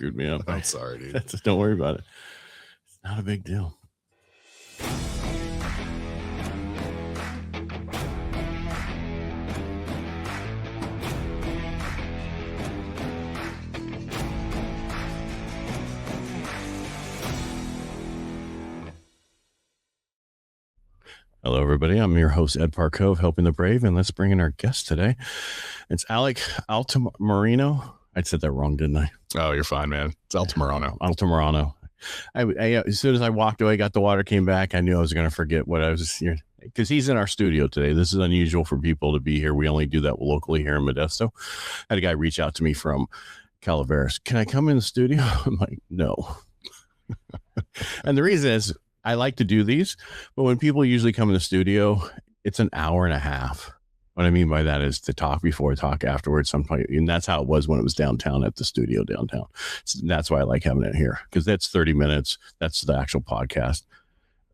screwed me up. I'm sorry, dude. Don't worry about it. It's not a big deal. Hello, everybody. I'm your host, Ed Parcaut of Helping the Brave, and let's bring in our guest today. It's Alec Altamirano. I said that wrong, didn't I? Oh, you're fine, man. It's Altamirano. Altamirano. I as soon as I walked away, got the water, came back, I knew I was going to forget what I was here, because he's in our studio today. This is unusual for people to be here. We only do that locally here in Modesto. I had a guy reach out to me from Calaveras. Can I come in the studio? I'm like, no. And the reason is, I like to do these, but when people usually come in the studio, it's an hour and a half. What I mean by that is to talk before, talk afterwards. Sometimes, and that's how it was when it was downtown at the studio downtown. So that's why I like having it here, because that's 30 minutes. That's the actual podcast.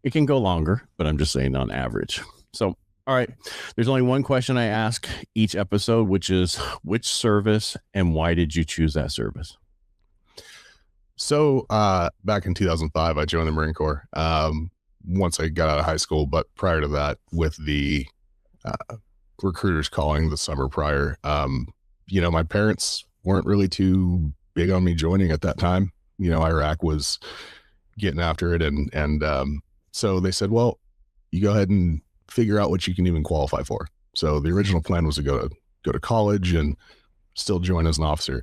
It can go longer, but I'm just saying on average. So, all right. There's only one question I ask each episode, which is which service and why did you choose that service? So back in 2005, I joined the Marine Corps once I got out of high school. But prior to that, with the recruiters calling the summer prior, my parents weren't really too big on me joining at that time. Iraq was getting after it. And so they said, well, you go ahead and figure out what you can even qualify for. So the original plan was to go to college and still join as an officer.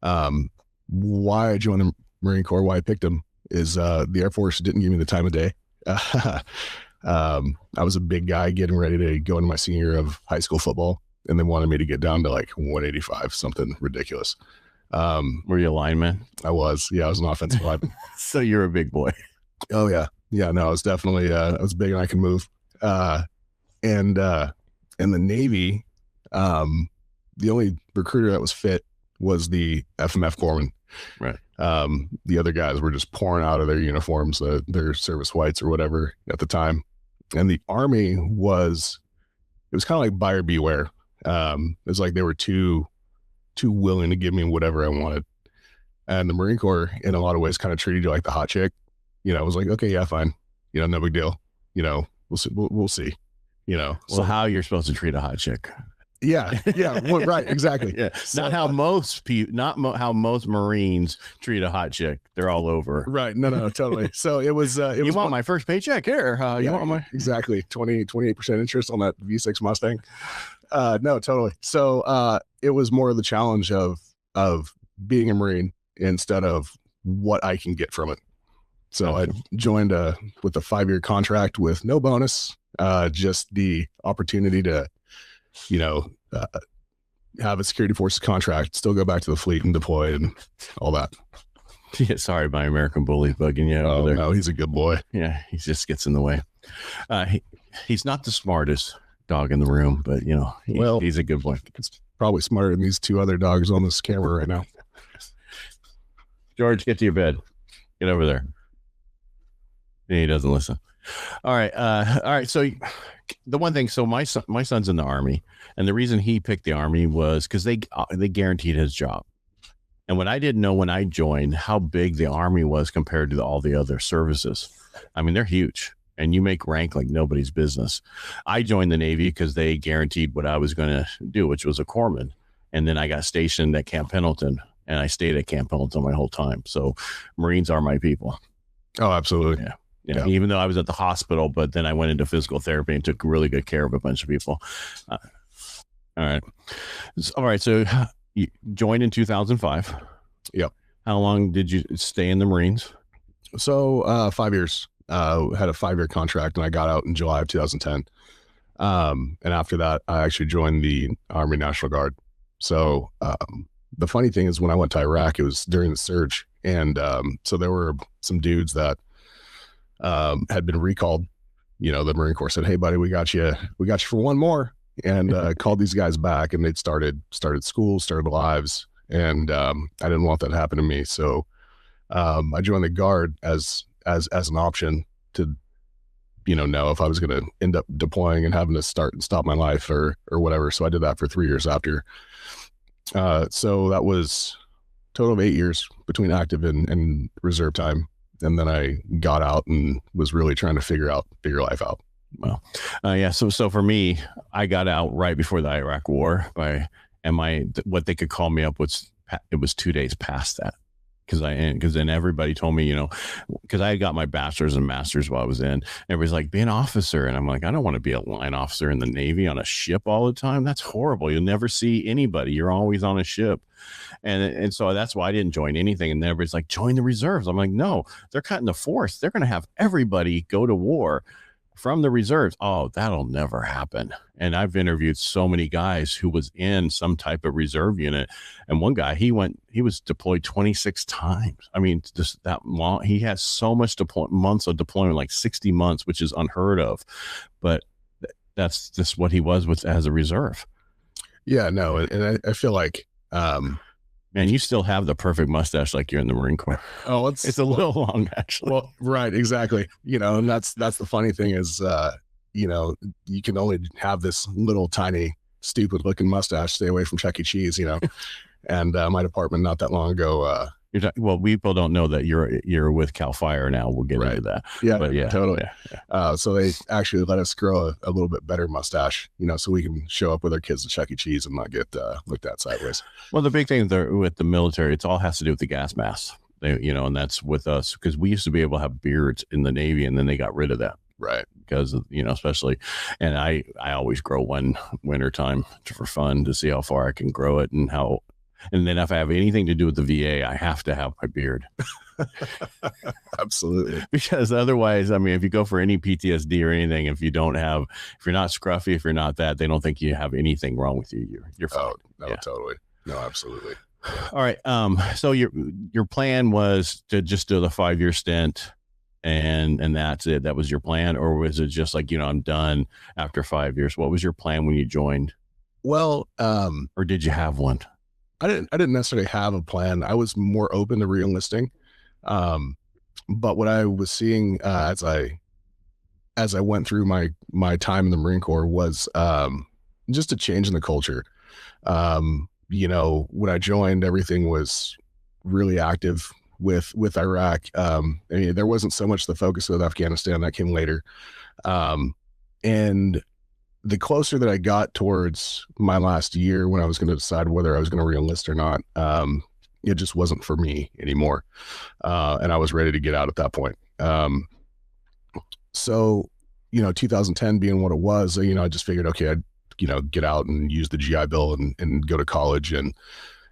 Why I joined the Marine Corps, why I picked him is the Air Force didn't give me the time of day. I was a big guy getting ready to go into my senior year of high school football, and they wanted me to get down to like 185, something ridiculous. Were you a lineman? I was. Yeah, I was an offensive lineman. So you're a big boy. Oh, yeah. Yeah, no, I was definitely, I was big and I can move. And in the Navy, the only recruiter that was fit was the FMF corpsman. Right. The other guys were just pouring out of their uniforms, their service whites or whatever at the time. And the Army it was kind of like buyer beware. It was like they were too willing to give me whatever I wanted. And the Marine Corps, in a lot of ways, kind of treated you like the hot chick. It was like, okay, yeah, fine. No big deal. We'll see. We'll see. So how you're supposed to treat a hot chick. Yeah. Well, right. Exactly. Yeah. So, not how most people, how most Marines treat a hot chick. They're all over. Right. No, totally. So it was, you want my first paycheck here. You want my, exactly. 28% interest on that V6 Mustang. No, totally. So, it was more of the challenge of being a Marine instead of what I can get from it. So I joined with a 5-year contract with no bonus, just the opportunity to, have a security forces contract, still go back to the fleet and deploy and all that. Yeah, sorry, my American bully's bugging you. Oh, no, he's a good boy. Yeah, he just gets in the way. He's not the smartest dog in the room, but he's a good boy. It's probably smarter than these two other dogs on this camera right now. George, get to your bed. Get over there. He doesn't listen. All right. So the one thing, so my son's in the Army, and the reason he picked the Army was because they guaranteed his job. And what I didn't know when I joined, how big the Army was compared to all the other services. I mean, they're huge, and you make rank like nobody's business. I joined the Navy because they guaranteed what I was going to do, which was a corpsman. And then I got stationed at Camp Pendleton, and I stayed at Camp Pendleton my whole time. So Marines are my people. Oh, absolutely. Yeah. Even though I was at the hospital, but then I went into physical therapy and took really good care of a bunch of people. All right. So you joined in 2005. Yep. How long did you stay in the Marines? So 5 years. Had a 5-year contract, and I got out in July of 2010. And after that, I actually joined the Army National Guard. So the funny thing is, when I went to Iraq, it was during the surge, and so there were some dudes that had been recalled. The Marine Corps said, "Hey, buddy, we got you for one more," and called these guys back, and they'd started school, started lives, and I didn't want that to happen to me. So I joined the Guard as an option to, know if I was going to end up deploying and having to start and stop my life or whatever. So I did that for 3 years after. So that was total of 8 years between active and reserve time. And then I got out and was really trying to figure life out. Well, yeah. So for me, I got out right before the Iraq War what they could call me up it was 2 days past that. Because then everybody told me, because I got my bachelor's and master's while I was in, everybody's like, be an officer. And I'm like, I don't want to be a line officer in the Navy on a ship all the time. That's horrible. You'll never see anybody. You're always on a ship. And so that's why I didn't join anything. And then everybody's like, join the reserves. I'm like, no, they're cutting the force. They're going to have everybody go to war from the reserves. Oh, that'll never happen. And I've interviewed so many guys who was in some type of reserve unit. And one guy, he was deployed 26 times. I mean, just that long. He has so much months of deployment, like 60 months, which is unheard of. But that's just what he was as a reserve. Yeah, no. And I feel like, man, you still have the perfect mustache like you're in the Marine Corps. Oh, it's a little long, actually. Well, right, exactly. And that's the funny thing is, you can only have this little tiny stupid looking mustache. Stay away from Chuck E. Cheese, And my department not that long ago. Well, people don't know that you're with CAL FIRE now. We'll get into that. Yeah, but yeah, totally. Yeah. So they actually let us grow a little bit better mustache, so we can show up with our kids to Chuck E. Cheese and not get looked at sideways. Well, the big thing with the military, it's all has to do with the gas mask. And that's with us because we used to be able to have beards in the Navy, and then they got rid of that. Right. Because especially, and I always grow one wintertime for fun to see how far I can grow it and then if I have anything to do with the VA, I have to have my beard. Absolutely. Because otherwise, I mean, if you go for any PTSD or anything, if you're not scruffy, if you're not that, they don't think you have anything wrong with you. You're fine. Oh, no, totally. No, absolutely. All right. So your plan was to just do the 5-year stint and that's it. That was your plan, or was it just like, I'm done after 5 years? What was your plan when you joined? Well, or did you have one? I didn't necessarily have a plan. I was more open to re-enlisting. But what I was seeing as I went through my time in the Marine Corps was just a change in the culture. When I joined, everything was really active with Iraq. I mean, there wasn't so much the focus with Afghanistan that came later. And the closer that I got towards my last year when I was going to decide whether I was going to re-enlist or not, it just wasn't for me anymore. And I was ready to get out at that point. So, 2010 being what it was, I just figured, okay, I'd, get out and use the GI Bill and go to college and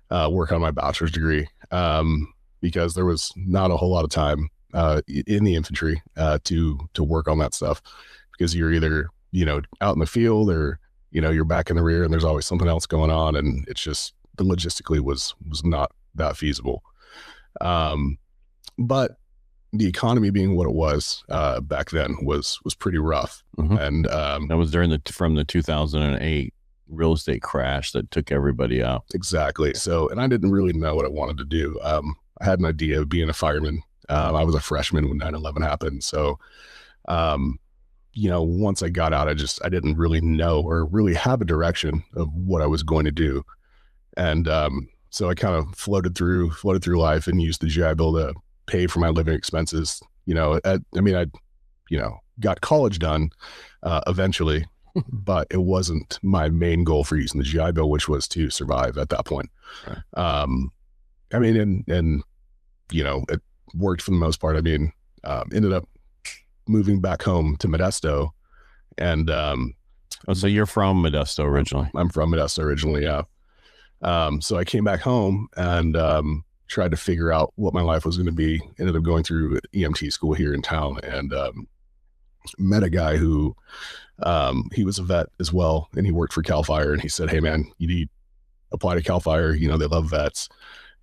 work on my bachelor's degree. Because there was not a whole lot of time in the infantry to work on that stuff, because you're either out in the field or you're back in the rear and there's always something else going on, and it's just logistically was not that feasible. But the economy being what it was back then was pretty rough. Mm-hmm. And that was from the 2008 real estate crash that took everybody out. Exactly. So, and I didn't really know what I wanted to do. I had an idea of being a fireman. I was a freshman when 9/11 happened. So, once I got out, I didn't really know or really have a direction of what I was going to do. And so I kind of floated through life and used the GI Bill to pay for my living expenses. I got college done eventually, but it wasn't my main goal for using the GI Bill, which was to survive at that point. Right. It worked for the most part. I mean, ended up moving back home to Modesto, and so you're from Modesto originally? I'm from Modesto originally, yeah. So I came back home and tried to figure out what my life was going to be. Ended up going through EMT school here in town, and met a guy who he was a vet as well, and he worked for CAL FIRE, and he said, "Hey man, you need to apply to CAL FIRE. They love vets."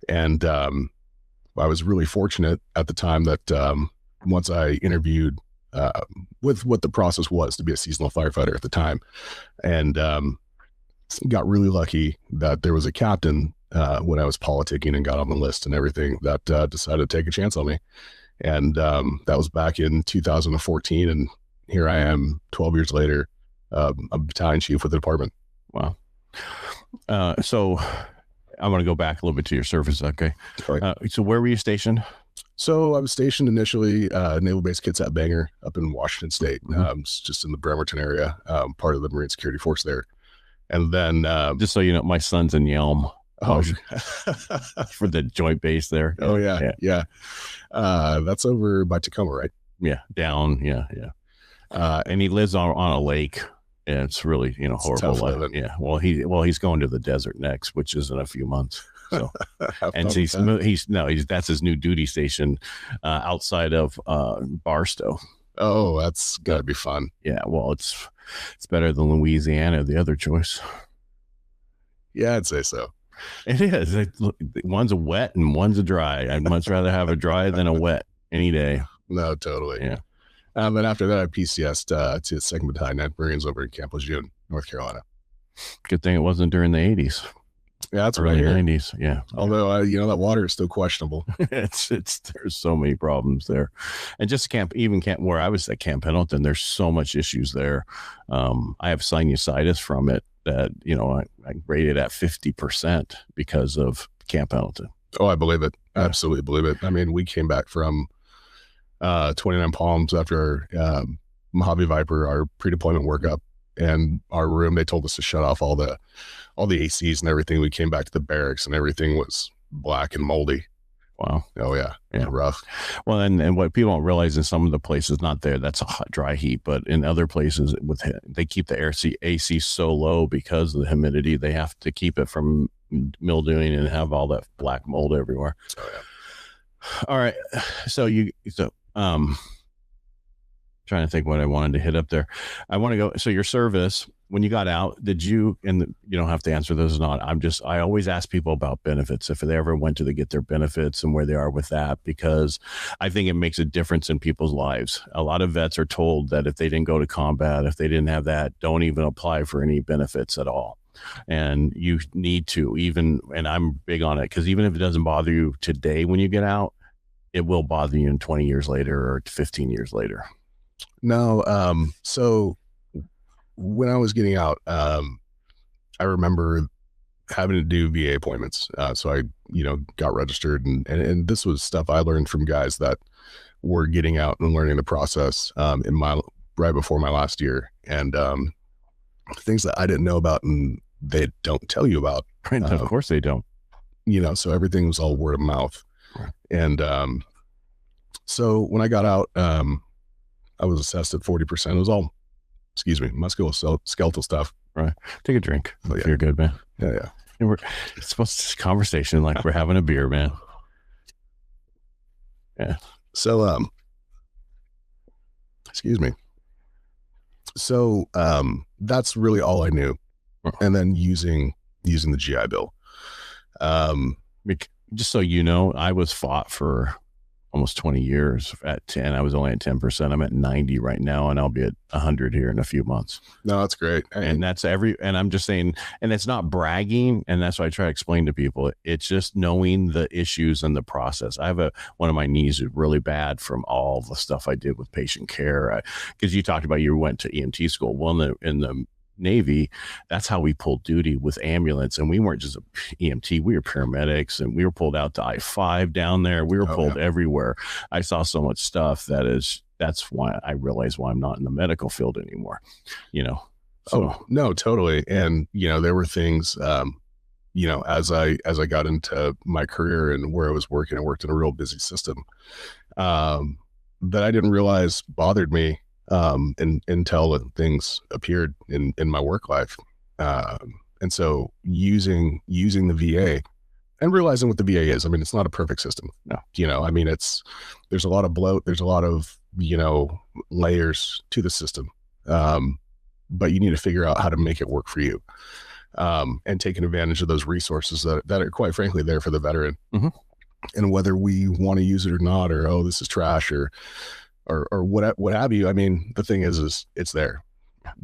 And I was really fortunate at the time that once I interviewed with what the process was to be a seasonal firefighter at the time, and got really lucky that there was a captain when I was politicking and got on the list and everything that decided to take a chance on me. And that was back in 2014. And here I am 12 years later, a battalion chief with the department. Wow. So I want to go back a little bit to your service. Okay. Right. So where were you stationed? So I was stationed initially, Naval Base Kitsap Bangor up in Washington State, just in the Bremerton area, part of the Marine Security Force there. And then, just so you know, my son's in Yelm. Oh, for the joint base there. Oh yeah. That's over by Tacoma, right? Yeah, down. Yeah. And he lives on a lake. And it's really, horrible life. Yeah. Well, he's going to the desert next, which is in a few months. So, and that's his new duty station outside of Barstow. Oh, that's gotta be fun. Yeah. Well, it's better than Louisiana, the other choice. Yeah, I'd say so. It is. One's a wet and one's a dry. I'd much rather have a dry than a wet any day. No, totally. Yeah. Then after that, I PCS'd to the 2nd Battalion 9th Marines over in Camp Lejeune, North Carolina. Good thing it wasn't during the 80s. Yeah, that's early right. 90s. Yeah. Although, that water is still questionable. There's so many problems there. And just camp where I was at Camp Pendleton, there's so much issues there. I have sinusitis from it that, I rated at 50% because of Camp Pendleton. Oh, I believe it. Yeah. Absolutely believe it. I mean, we came back from 29 Palms after Mojave Viper, our pre-deployment workup, and our room, they told us to shut off all the ACs and everything. We came back to the barracks and everything was black and moldy. Wow. Oh yeah. Rough. Well, and what people don't realize in some of the places not there, that's a hot, dry heat, but in other places they keep the AC so low because of the humidity. They have to keep it from mildewing and have all that black mold everywhere. Oh yeah. All right. So trying to think what I wanted to hit up there. I want to go. So your service, when you got out, did you, and you don't have to answer those or not. I always ask people about benefits, if they ever went to get their benefits and where they are with that, because I think it makes a difference in people's lives. A lot of vets are told that if they didn't go to combat, if they didn't have that, don't even apply for any benefits at all. And you need to and I'm big on it, because even if it doesn't bother you today when you get out, it will bother you in 20 years later or 15 years later. No. So when I was getting out, I remember having to do VA appointments. So I, got registered and this was stuff I learned from guys that were getting out and learning the process, right before my last year, and, things that I didn't know about and they don't tell you about. Right. Of course they don't. So everything was all word of mouth. Right. And, so when I got out, I was assessed at 40%. It was all, musculoskeletal stuff. Right. Take a drink. Oh, yeah. You're good, man. Yeah. And it's supposed to be conversation like we're having a beer, man. Yeah. So, excuse me. So, that's really all I knew. And then using the GI Bill. Just so you know, I was fought for almost 20 years at 10. I was only at 10%. I'm at 90 right now, and I'll be at 100 here in a few months. No, that's great. And I'm just saying, and it's not bragging. And that's why I try to explain to people. It's just knowing the issues and the process. I have one of my knees is really bad from all the stuff I did with patient care. Because you talked about you went to EMT school. Well, in the Navy, that's how we pulled duty with ambulance, and we weren't just a EMT, we were paramedics, and we were pulled out to I-5 down there. We were pulled everywhere. I saw so much stuff that's why I realized why I'm not in the medical field anymore, So. Oh no, totally. And there were things as I got into my career and where I was working, I worked in a real busy system that I didn't realize bothered me until things appeared in my work life. And so using the VA and realizing what the VA is, I mean, it's not a perfect system. No. There's a lot of bloat. There's a lot of, layers to the system. But you need to figure out how to make it work for you. And taking advantage of those resources that are quite frankly there for the veteran. Mm-hmm. And whether we want to use it or not, or, oh, this is trash or what have you. I mean, the thing is it's there,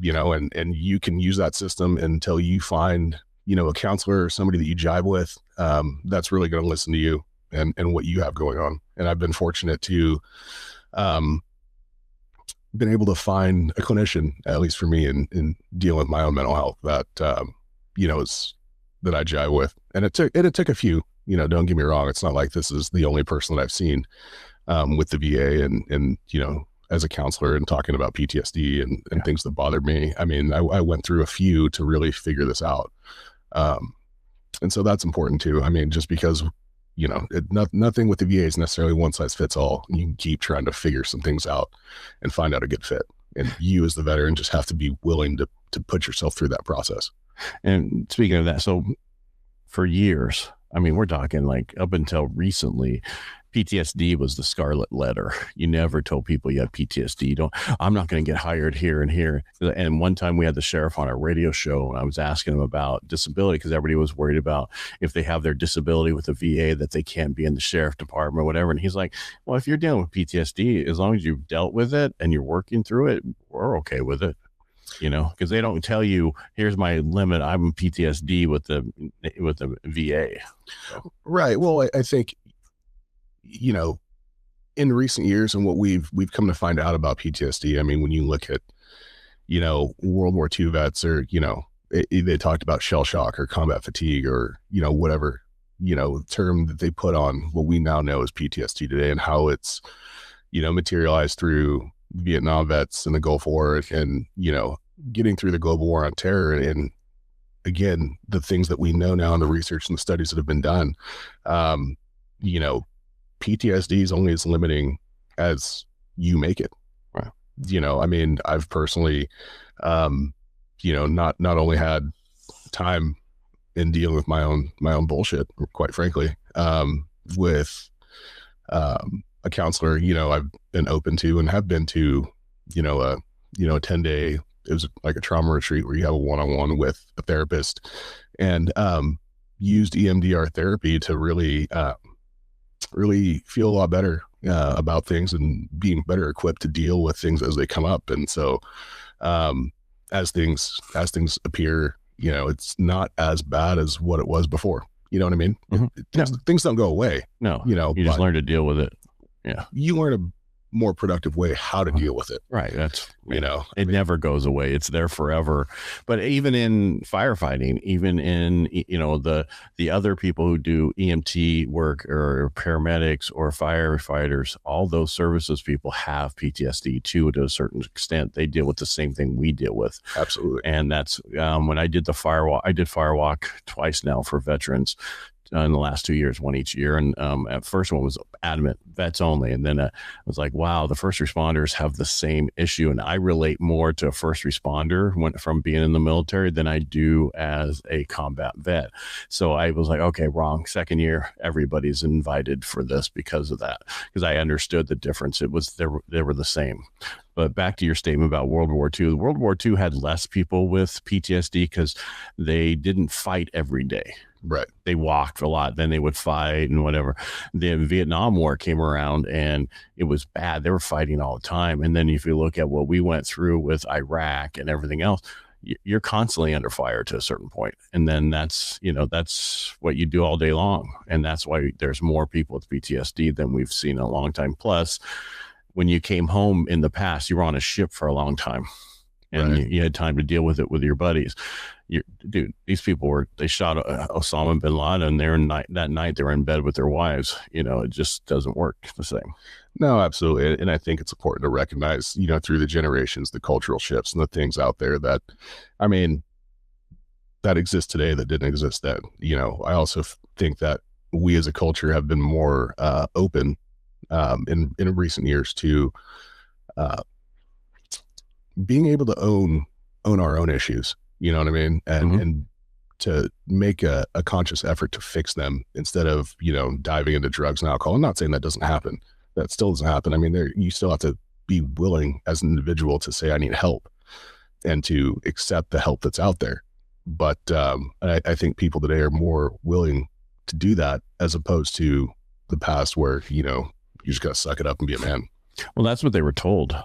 and you can use that system until you find, a counselor or somebody that you jive with, that's really going to listen to you and what you have going on. And I've been fortunate to, been able to find a clinician, at least for me, in dealing with my own mental health that, that I jive with. And it took a few, don't get me wrong. It's not like this is the only person that I've seen with the VA and, as a counselor and talking about PTSD and things that bothered me. I mean, I went through a few to really figure this out. And so that's important too. I mean, just because, nothing with the VA is necessarily one size fits all. You can keep trying to figure some things out and find out a good fit. And you as the veteran just have to be willing to put yourself through that process. And speaking of that, so for years, I mean, we're talking like up until recently, PTSD was the scarlet letter. You never told people you have PTSD. I'm not going to get hired here and here. And one time we had the sheriff on our radio show, and I was asking him about disability because everybody was worried about if they have their disability with the VA that they can't be in the sheriff department or whatever. And he's like, well, if you're dealing with PTSD, as long as you've dealt with it and you're working through it, we're okay with it. Because they don't tell you, here's my limit. I'm PTSD with the VA. So. Right. Well, I think, in recent years and what we've come to find out about PTSD, I mean, when you look at, World War II vets or, they talked about shell shock or combat fatigue or, whatever, term that they put on what we now know as PTSD today and how it's, materialized through Vietnam vets in the Gulf War and, getting through the global war on terror. And again, the things that we know now in the research and the studies that have been done, PTSD is only as limiting as you make it. Right. I mean, I've personally, not only had time in dealing with my own bullshit, quite frankly, with a counselor, I've been open to and have been to, a 10-day, it was like a trauma retreat where you have a one-on-one with a therapist and used EMDR therapy to really feel a lot better about things and being better equipped to deal with things as they come up. And so as things appear, it's not as bad as what it was before. You know what I mean? Mm-hmm. Things don't go away. No, you just learn to deal with it. Yeah. You learn a more productive way how to deal with it. Right. That's, it never goes away. It's there forever. But even in firefighting, even in, the other people who do EMT work or paramedics or firefighters, all those services people have PTSD too, to a certain extent. They deal with the same thing we deal with. Absolutely. And that's when I did the firewalk, I did firewalk twice now for veterans. In the last 2 years, one each year. And at first one was adamant vets only. And then I was like, wow, the first responders have the same issue. And I relate more to a first responder from being in the military than I do as a combat vet. So I was like, okay, wrong. Second year, everybody's invited for this because of that, because I understood the difference. It was, they were the same. But back to your statement about World War II. World War II had less people with PTSD because they didn't fight every day. Right. They walked a lot, then they would fight and whatever. The Vietnam War came around and it was bad. They were fighting all the time. And then if you look at what we went through with Iraq and everything else, you're constantly under fire to a certain point. And then that's what you do all day long. And that's why there's more people with PTSD than we've seen in a long time. Plus, when you came home in the past, you were on a ship for a long time. And right. you had time to deal with it with your buddies. Dude, these people they shot Osama bin Laden. That night they were in bed with their wives. It just doesn't work the same. No, absolutely. And I think it's important to recognize, through the generations, the cultural shifts and the things out there that, I mean, that exist today that didn't exist then. I also think that we as a culture have been more open in recent years to being able to own our own issues, you know what I mean? And to make a conscious effort to fix them instead of, diving into drugs and alcohol. I'm not saying that doesn't happen. That still doesn't happen. I mean, you still have to be willing as an individual to say, I need help and to accept the help that's out there. But I think people today are more willing to do that as opposed to the past where, you just got to suck it up and be a man. Well, that's what they were told.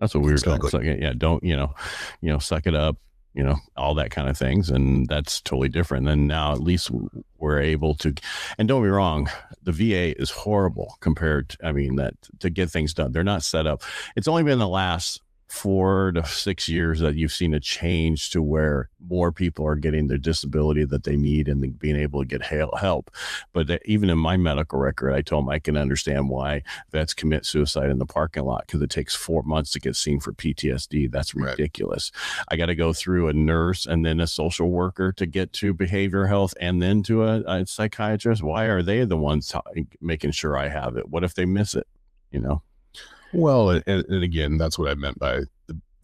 That's what we were told. So, don't, suck it up, all that kind of things. And that's totally different. And now at least we're able to, and don't be wrong, the VA is horrible compared to, to get things done. They're not set up. It's only been the last 4 to 6 years that you've seen a change to where more people are getting the disability that they need and being able to get help. But even in my medical record, I told them I can understand why vets commit suicide in the parking lot, because it takes 4 months to get seen for PTSD. That's ridiculous. Right. I got to go through a nurse and then a social worker to get to behavioral health and then to a psychiatrist. Why are they the ones making sure I have it? What if they miss it? Well, and again, that's what I meant by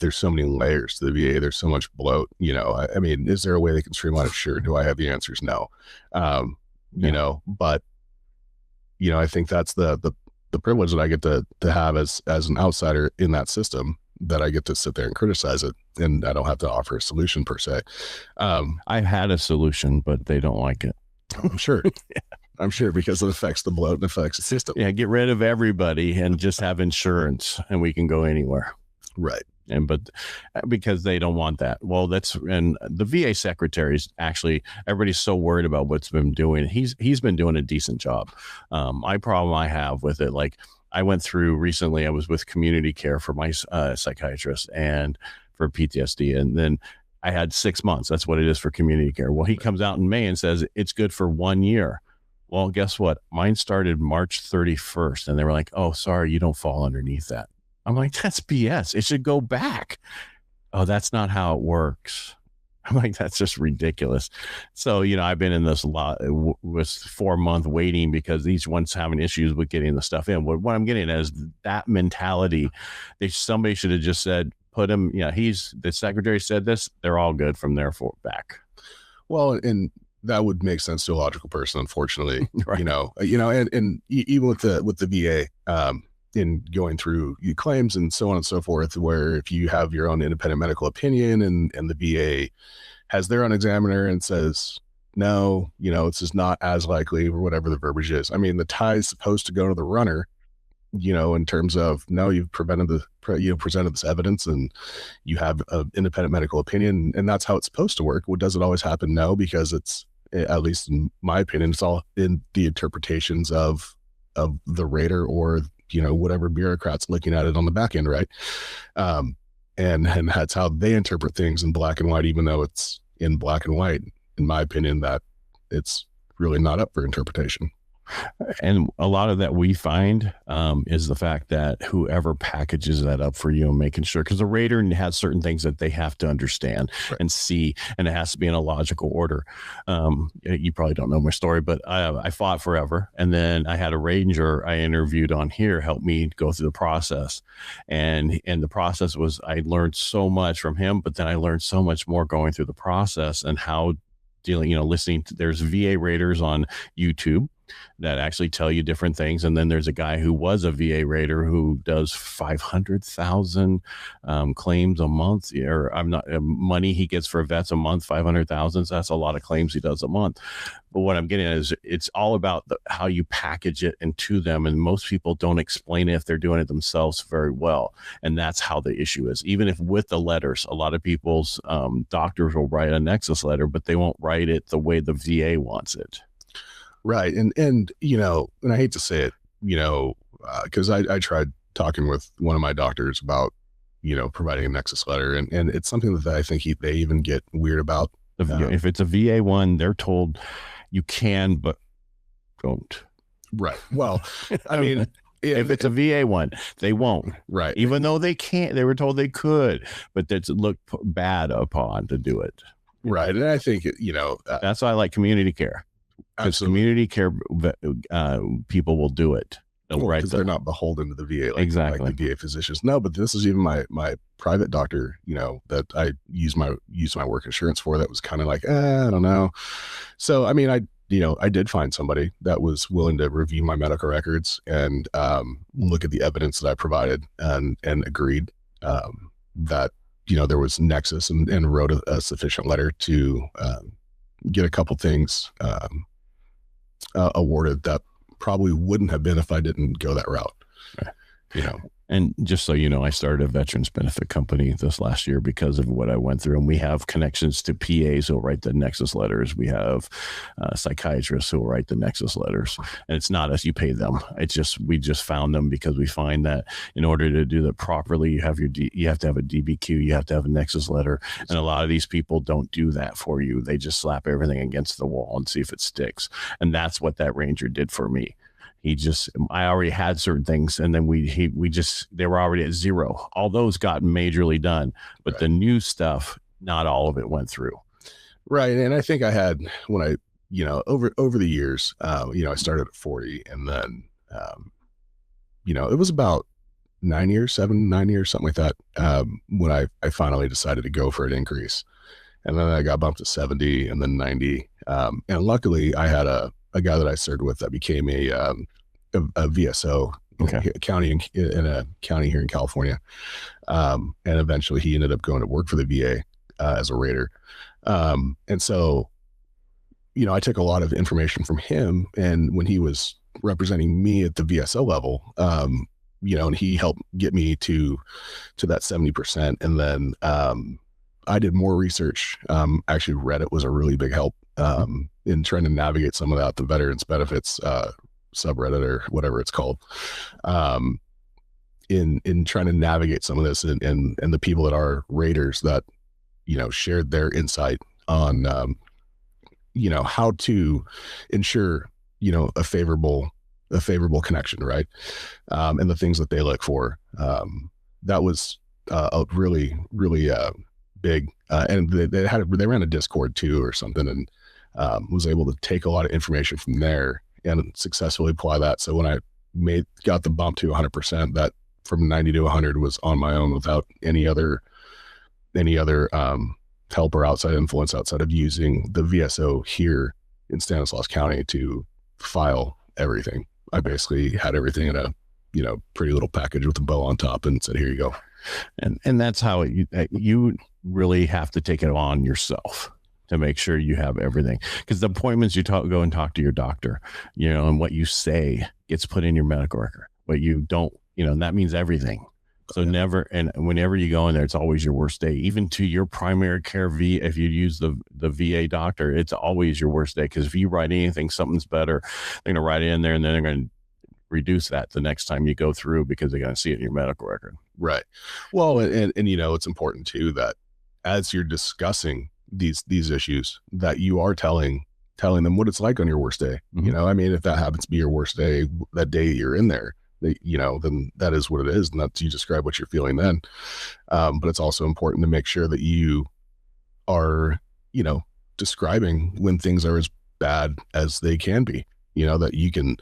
there's so many layers to the VA. There's so much bloat. I mean, is there a way they can streamline it? Sure. Do I have the answers? No. But I think that's the privilege that I get to have as an outsider in that system, that I get to sit there and criticize it, and I don't have to offer a solution per se. I've had a solution, but they don't like it. I'm sure. Yeah. I'm sure, because it affects the bloat and affects the system. Yeah, get rid of everybody and just have insurance, and we can go anywhere. Right. But because they don't want that. Well, and the VA secretaries, actually, everybody's so worried about what's been doing. He's been doing a decent job. My problem I have with it, like I went through recently, I was with community care for my psychiatrist and for PTSD, and then I had 6 months. That's what it is for community care. Well, he comes out in May and says it's good for 1 year. Well, guess what? Mine started March 31st, and they were like, oh, sorry, you don't fall underneath that. I'm like, that's BS. It should go back. Oh, that's not how it works. I'm like, that's just ridiculous. So, I've been in this lot with 4-month waiting because each one's having issues with getting the stuff in. What I'm getting at is that mentality. Somebody should have just said, put him, the secretary said this, they're all good from there back. Well, and that would make sense to a logical person, unfortunately. Right. And even with the VA, in going through claims and so on and so forth, where if you have your own independent medical opinion and the VA has their own examiner and says, no, it's just not as likely, or whatever the verbiage is. I mean, the tie is supposed to go to the runner, in terms of, no, you've presented this evidence and you have an independent medical opinion, and that's how it's supposed to work. Well, does it always happen? No, because it's, at least in my opinion, it's all in the interpretations of the rater or, whatever bureaucrat's looking at it on the back end. Right. And that's how they interpret things in black and white, even though it's in black and white, in my opinion, that it's really not up for interpretation. And a lot of that we find is the fact that whoever packages that up for you and making sure, because the rater has certain things that they have to understand and see, and it has to be in a logical order. You probably don't know my story, but I fought forever. And then I had a ranger I interviewed on here help me go through the process. And the process was, I learned so much from him, but then I learned so much more going through the process and how listening to, there's VA raters on YouTube that actually tell you different things. And then there's a guy who was a VA rater who does 500,000 claims a month, or money he gets for vets a month, 500,000. So that's a lot of claims he does a month. But what I'm getting at is it's all about how you package it into them. And most people don't explain it if they're doing it themselves very well. And that's how the issue is. Even if with the letters, a lot of people's doctors will write a Nexus letter, but they won't write it the way the VA wants it. Right. And and I hate to say it, because I tried talking with one of my doctors about, providing a Nexus letter, and it's something that I think they even get weird about. If it's a VA one, they're told you can, but don't. Right. Well, I mean, if it's a VA one, they won't. Right. Even though they can't, they were told they could, but that's looked bad upon to do it. Right. And I think, that's why I like community care. Because community care people will do it. Because they're not beholden to the VA exactly like the VA physicians. No, but this is even my private doctor, that I use my work insurance for. That was kind of like, I don't know. So I mean, I did find somebody that was willing to review my medical records and look at the evidence that I provided and agreed that there was Nexus and wrote a sufficient letter to get a couple things awarded that probably wouldn't have been if I didn't go that route. Right. And just so you know, I started a veterans benefit company this last year because of what I went through. And we have connections to PAs who will write the Nexus letters. We have psychiatrists who will write the Nexus letters. And it's not us, you pay them. It's just, we just found them because we find that in order to do that properly, you have you have to have a DBQ, you have to have a Nexus letter. And a lot of these people don't do that for you. They just slap everything against the wall and see if it sticks. And that's what that Ranger did for me. I already had certain things, and then they were already at zero. All those got majorly done, but the new stuff, not all of it went through. Right. And I think I had, when I, over the years, I started at 40, and then, it was about 9 years, 9 years, something like that. When I finally decided to go for an increase, and then I got bumped to 70 and then 90. And luckily I had a guy that I served with that became a VSO in a county here in California. And eventually he ended up going to work for the VA as a raider. And so, I took a lot of information from him, and when he was representing me at the VSO level, and he helped get me to that 70%. And then, I did more research. Actually Reddit was a really big help, in trying to navigate some of that, the veterans benefits, subreddit or whatever it's called, in trying to navigate some of this, and the people that are raiders that, shared their insight on, how to ensure, a favorable connection. Right. And the things that they look for. That was, a really, really, big, and they ran a Discord too or something, and was able to take a lot of information from there and successfully apply that. So when I got the bump to 100%, that from 90 to 100 was on my own without any other help or outside influence, outside of using the VSO here in Stanislaus County to file everything. I basically had everything in a pretty little package with a bow on top and said, here you go. And that's how you really have to take it on yourself to make sure you have everything, because the appointments go and talk to your doctor, and what you say gets put in your medical record, but you don't, and that means everything. So never, and whenever you go in there, it's always your worst day, even to your primary care if you use the VA doctor, it's always your worst day. Cause if you write anything, something's better, they're going to write it in there, and then they're going to reduce that the next time you go through, because they're going to see it in your medical record. Right. Well, and it's important too, that as you're discussing these issues, that you are telling them what it's like on your worst day. Mm-hmm. If that happens to be your worst day, that day you're in there, then that is what it is. And that's, you describe what you're feeling then. But it's also important to make sure that you are, describing when things are as bad as they can be, that you can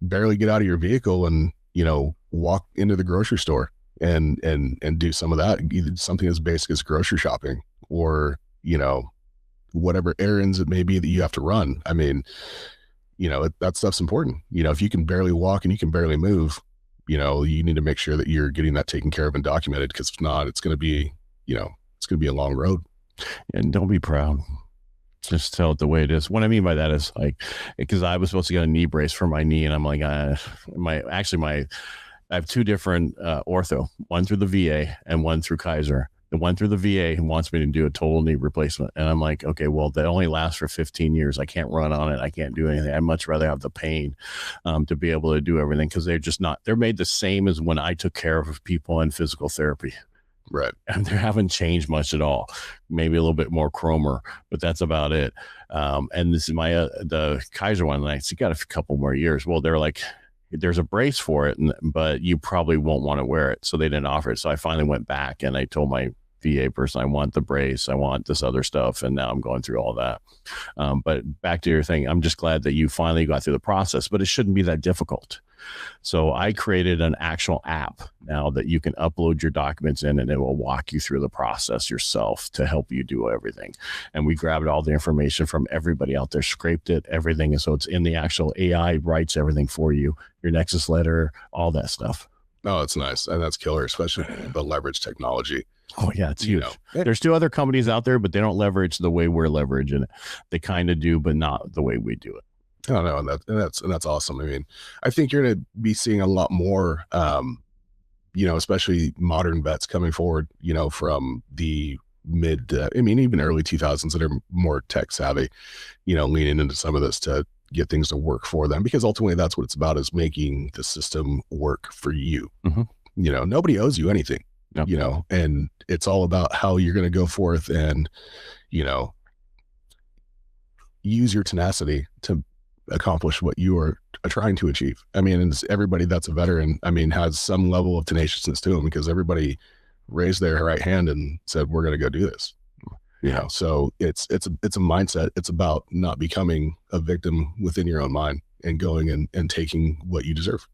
barely get out of your vehicle and, walk into the grocery store and do some of that, either something as basic as grocery shopping, or, whatever errands it may be that you have to run. That stuff's important. If you can barely walk and you can barely move, you need to make sure that you're getting that taken care of and documented, because if not, it's going to be, a long road. And don't be proud. Just tell it the way it is. What I mean by that is, like, because I was supposed to get a knee brace for my knee, and I'm like, I have two different ortho, one through the VA and one through Kaiser. The one through the VA wants me to do a total knee replacement. And I'm like, okay, well, that only lasts for 15 years. I can't run on it. I can't do anything. I'd much rather have the pain to be able to do everything, because they're made the same as when I took care of people in physical therapy. Right. And they haven't changed much at all. Maybe a little bit more chromer, but that's about it. And this is the Kaiser one. And I got a couple more years. Well, they're like, there's a brace for it, but you probably won't want to wear it. So they didn't offer it. So I finally went back and I told my VA person, I want the brace, I want this other stuff. And now I'm going through all that. But back to your thing, I'm just glad that you finally got through the process, but it shouldn't be that difficult. So I created an actual app now that you can upload your documents in, and it will walk you through the process yourself to help you do everything. And we grabbed all the information from everybody out there, scraped it, everything. And so it's in the actual AI, writes everything for you, your Nexus letter, all that stuff. Oh, it's nice. And that's killer, especially the leverage technology. Oh yeah, it's huge. There's two other companies out there, but they don't leverage the way we're leveraging it. They kind of do, but not the way we do it. I don't know. And that's awesome. I think you're going to be seeing a lot more, especially modern vets coming forward, from the even early 2000s that are more tech savvy, leaning into some of this to get things to work for them, because ultimately that's what it's about, is making the system work for you. Mm-hmm. Nobody owes you anything, Yep. And it's all about how you're going to go forth and, use your tenacity to accomplish what you are trying to achieve. I mean, and everybody that's a veteran, has some level of tenaciousness to them, because everybody raised their right hand and said, we're going to go do this. So it's a mindset. It's about not becoming a victim within your own mind and going and taking what you deserve.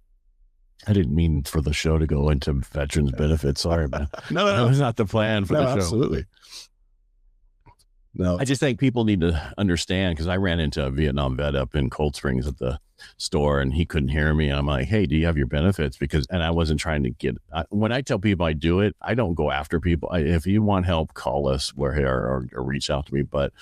I didn't mean for the show to go into veterans benefits. Sorry, man. No. That was not the plan for the show. Absolutely. No, I just think people need to understand, because I ran into a Vietnam vet up in Cold Springs at the store, and he couldn't hear me. And I'm like, hey, do you have your benefits? And I wasn't trying to when I tell people I do it, I don't go after people. If you want help, call us or reach out to me. But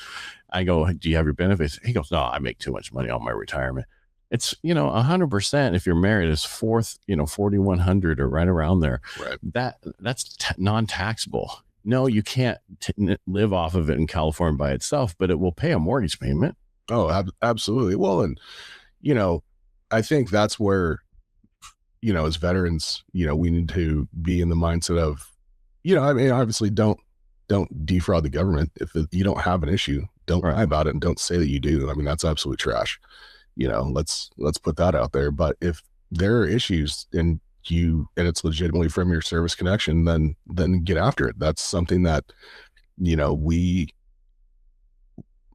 I go, do you have your benefits? He goes, no, I make too much money on my retirement. It's, 100%. If you're married, it's 4,100 or right around there. Right. That's non-taxable. No, you can't live off of it in California by itself, but it will pay a mortgage payment. Oh, absolutely. Well, and, I think that's where, as veterans, we need to be in the mindset of, obviously don't defraud the government. If you don't have an issue, don't lie about it, and don't say that you do. That's absolute trash. Let's put that out there. But if there are issues and it's legitimately from your service connection, then get after it. That's something that, we,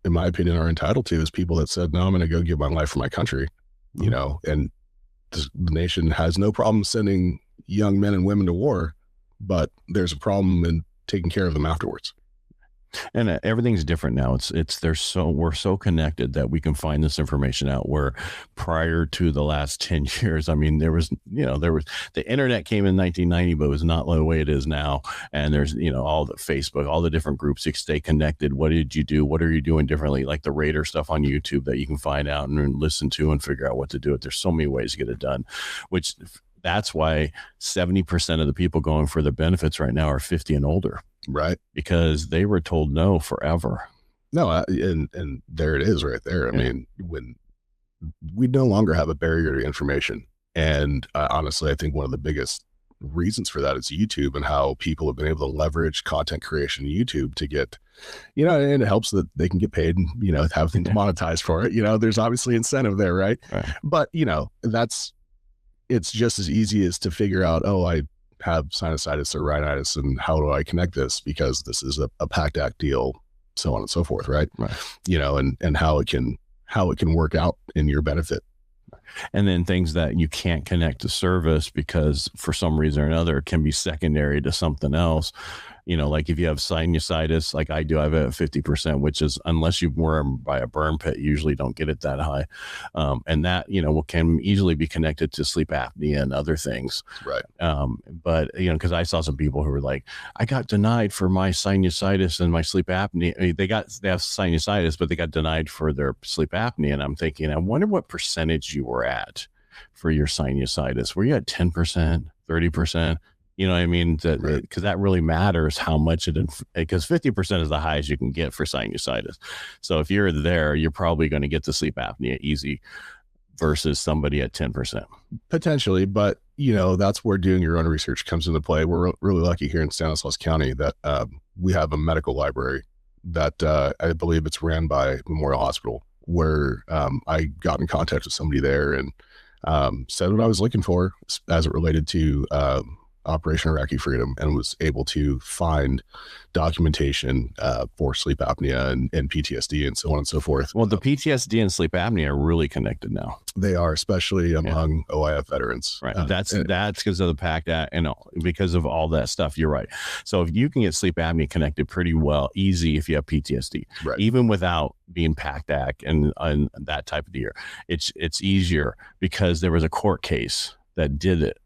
in my opinion, are entitled to, as people that said, no, I'm going to go give my life for my country, and the nation has no problem sending young men and women to war, but there's a problem in taking care of them afterwards. And everything's different now. We're so connected that we can find this information out, where prior to the last 10 years, there was the internet came in 1990, but it was not the way it is now. And there's, all the Facebook, all the different groups to stay connected. What did you do? What are you doing differently? Like the Raider stuff on YouTube that you can find out and listen to and figure out what to do. There's so many ways to get it done, which that's why 70% of the people going for the benefits right now are 50 and older. Right. Because they were told no forever. No. And there it is right there. When we no longer have a barrier to information. And honestly, I think one of the biggest reasons for that is YouTube, and how people have been able to leverage content creation in YouTube to get, and it helps that they can get paid and, have things monetized for it. There's obviously incentive there. Right. But, it's just as easy as to figure out, I have sinusitis or rhinitis, and how do I connect this, because this is a PACT Act deal, so on and so forth. Right. And how it can work out in your benefit. And then things that you can't connect to service because for some reason or another can be secondary to something else. Like if you have sinusitis, like I do, I have a 50%, which is, unless you were by a burn pit, you usually don't get it that high. And that, can easily be connected to sleep apnea and other things. Right. But, because I saw some people who were like, I got denied for my sinusitis and my sleep apnea. They have sinusitis, but they got denied for their sleep apnea. And I'm thinking, I wonder what percentage you were at for your sinusitis. Were you at 10%, 30%? You know what I mean? Because that really matters how much because 50% is the highest you can get for sinusitis. So if you're there, you're probably going to get the sleep apnea easy versus somebody at 10%. Potentially, but that's where doing your own research comes into play. We're really lucky here in Stanislaus County that we have a medical library that I believe it's ran by Memorial Hospital, where I got in contact with somebody there and said what I was looking for as it related to Operation Iraqi Freedom, and was able to find documentation for sleep apnea and PTSD and so on and so forth. Well, the PTSD and sleep apnea are really connected now. They are, especially among OIF veterans. Right. That's because of the PACT Act and because of all that stuff. You're right. So if you can get sleep apnea connected pretty well, easy if you have PTSD, right, even without being PACT Act and that type of deal, it's easier because there was a court case that did it.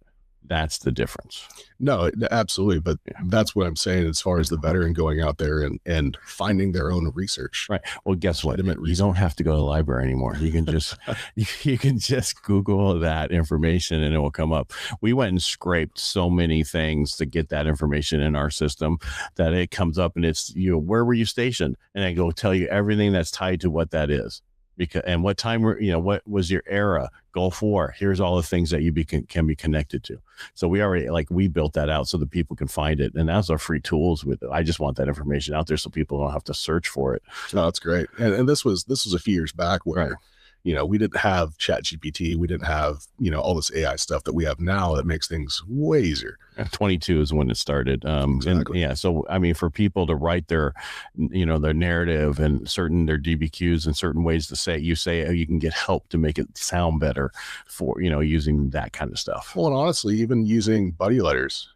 That's the difference. No, absolutely. But Yeah. that's what I'm saying as far as the veteran going out there and finding their own research. Right. Well, guess what? Legitimate You don't have to go to the library anymore. You can just you can just Google that information and it will come up. We went and scraped so many things to get that information in our system that it comes up and it's, you know, where were you stationed? And I go tell you everything that's tied to what that is. Because and what time were, you know, what was your era, Gulf War? Here's all the things that you can be connected to. So we already, like, we built that out so that people can find it, and that's our free tools with it. I just want that information out there so people don't have to search for it. No, that's great. And this was a few years back where, Right. you know, we didn't have Chat GPT, we didn't have, you know, all this AI stuff that we have now that makes things way easier. 22 is when it started. Exactly. And yeah, so I mean, for people to write their, you know, their narrative and their DBQs and certain ways to say it, you can get help to make it sound better for, you know, using that kind of stuff. Well, and honestly, even using buddy letters,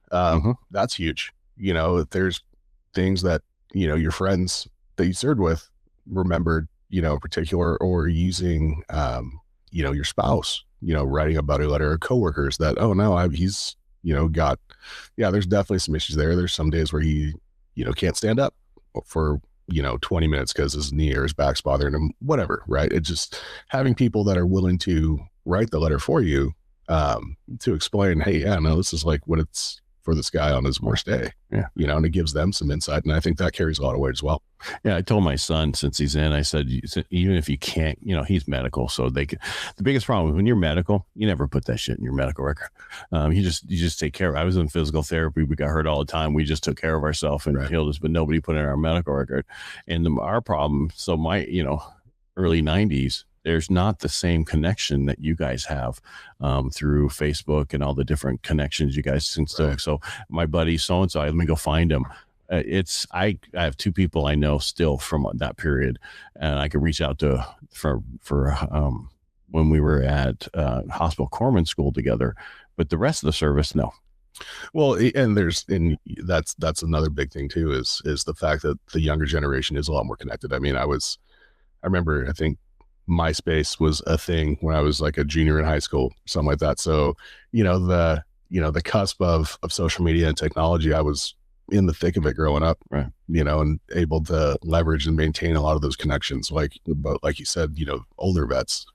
that's huge. You know, there's things that, you know, your friends that you served with remembered, you know, in particular, or using, you know, your spouse, you know, writing a buddy letter, or coworkers that, oh no, he's, you know, there's definitely some issues there. There's some days where he, you know, can't stand up for, you know, 20 minutes because his knee or his back's bothering him, whatever. Right. It's just having people that are willing to write the letter for you, to explain, hey, yeah, no, this is like what it's for this guy on his worst day. Yeah. You know, and it gives them some insight. And I think that carries a lot of weight as well. Yeah, I told my son, since he's in, I said, even if you can't, you know, he's medical, so the biggest problem when you're medical, you never put that shit in your medical record. You just take care of it. I was in physical therapy. We got hurt all the time. We just took care of ourselves and healed us, but nobody put in our medical record. And our problem, so my, you know, early 90s, there's not the same connection that you guys have through Facebook and all the different connections you guys can still. Right. So my buddy so-and-so, let me go find him. I have two people I know still from that period, and I could reach out to for when we were at hospital corpsman school together, but the rest of the service, no. Well, and that's another big thing too, is the fact that the younger generation is a lot more connected. I mean, I remember, I think MySpace was a thing when I was like a junior in high school, something like that. So, you know, the cusp of social media and technology, I was in the thick of it growing up, right? You know, and able to leverage and maintain a lot of those connections. Like you said, you know, older vets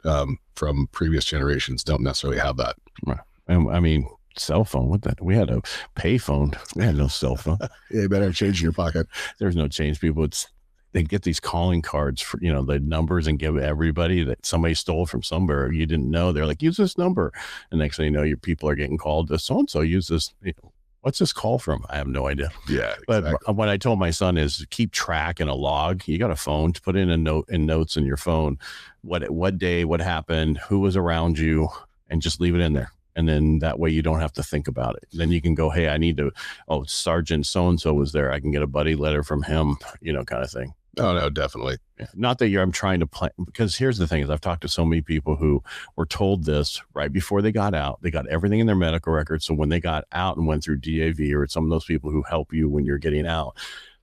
from previous generations don't necessarily have that. Right. And I mean, cell phone, we had a pay phone. We had no cell phone. Yeah, you better have change in your pocket. There's no change, people. They get these calling cards for, you know, the numbers and give everybody that somebody stole from somewhere you didn't know. They're like, use this number. And next thing you know, your people are getting called to so-and-so, use this. You know, what's this call from? I have no idea. Yeah. But what I told my son is keep track in a log. You got a phone, to put in a note in notes in your phone. What day, what happened, who was around you, and just leave it in there. And then that way you don't have to think about it. Then you can go, hey, I need to, Sergeant so-and-so was there. I can get a buddy letter from him, you know, kind of thing. Oh no, definitely. Yeah. Not that I'm trying to plan, because here's the thing is I've talked to so many people who were told this right before they got out. They got everything in their medical record. So when they got out and went through DAV, or some of those people who help you when you're getting out,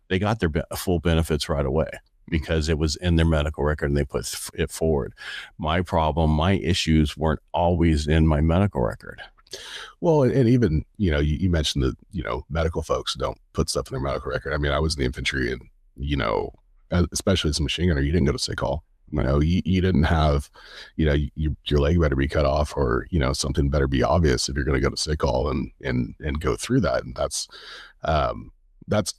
they got their full benefits right away because it was in their medical record and they put it forward. My issues weren't always in my medical record. Well, and even, you know, you mentioned that, you know, medical folks don't put stuff in their medical record. I mean, I was in the infantry, and, you know, especially as a machine gunner, you didn't go to sick call. You know, you didn't have, you know, your leg better be cut off, or, you know, something better be obvious if you're going to go to sick call and go through that. And that's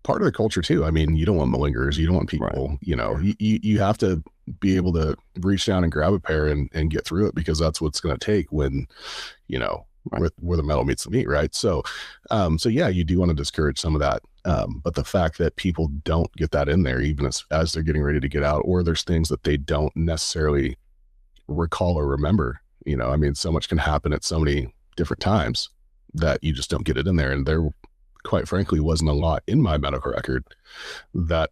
part of the culture too. I mean, you don't want malingerers. You don't want people, you know, you have to be able to reach down and grab a pair and get through it, because that's what's going to take when, you know, where the metal meets the meat. Right. So yeah, you do want to discourage some of that. But the fact that people don't get that in there, even as they're getting ready to get out, or there's things that they don't necessarily recall or remember, you know, I mean, so much can happen at so many different times that you just don't get it in there. And there, quite frankly, wasn't a lot in my medical record that,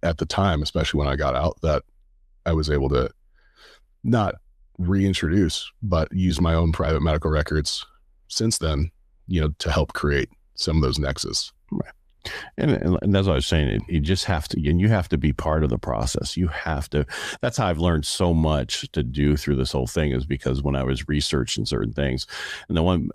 at the time, especially when I got out, that I was able to not reintroduce, but use my own private medical records since then, you know, to help create some of those nexus. Right. And that's what I was saying. You just have to, and you have to be part of the process. You have to. That's how I've learned so much to do through this whole thing, is because when I was researching certain things, and the one,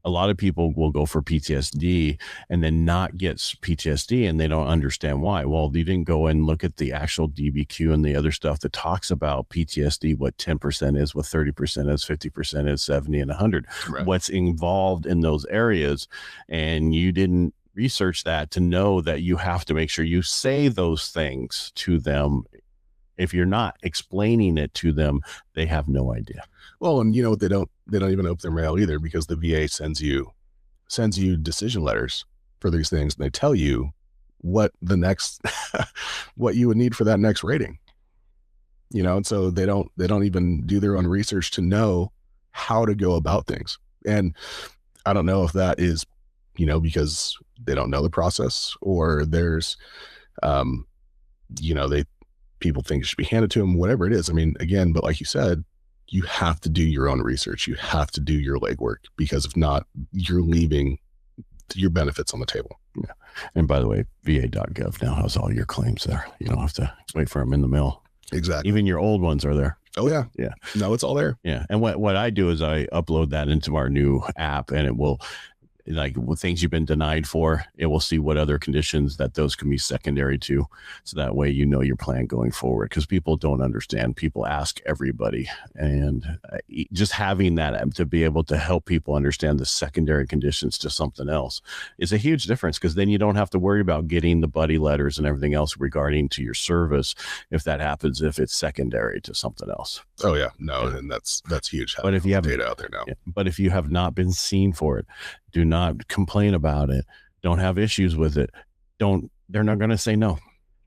a lot of people will go for PTSD and then not get PTSD, and they don't understand why. Well, you didn't go and look at the actual DBQ and the other stuff that talks about PTSD, what 10% is, what 30% is, 50% is, 70 and 100, Right. what's involved in those areas. And you didn't research that to know that you have to make sure you say those things to them. If you're not explaining it to them, they have no idea. Well, and you know what, they don't even open their mail either, because the VA sends you decision letters for these things, and they tell you what the next what you would need for that next rating. You know, and so they don't even do their own research to know how to go about things. And I don't know if that is, you know, because they don't know the process, or there's you know, people think it should be handed to them, whatever it is. I mean, again, but like you said, you have to do your own research. You have to do your legwork, because if not, you're leaving your benefits on the table. Yeah. And by the way, va.gov now has all your claims there. You don't have to wait for them in the mail. Exactly. Even your old ones are there. Oh yeah. Yeah. No, it's all there. Yeah. And what I do is I upload that into our new app, and it will, like, with things you've been denied for, it will see what other conditions that those can be secondary to. So that way, you know, your plan going forward, because people don't understand. People ask everybody, and just having that to be able to help people understand the secondary conditions to something else is a huge difference, because then you don't have to worry about getting the buddy letters and everything else regarding to your service if that happens, if it's secondary to something else. Oh yeah. No, and that's huge. But if you have data out there now, but if you have not been seen for it, do not complain about it. Don't have issues with it. They're not going to say no.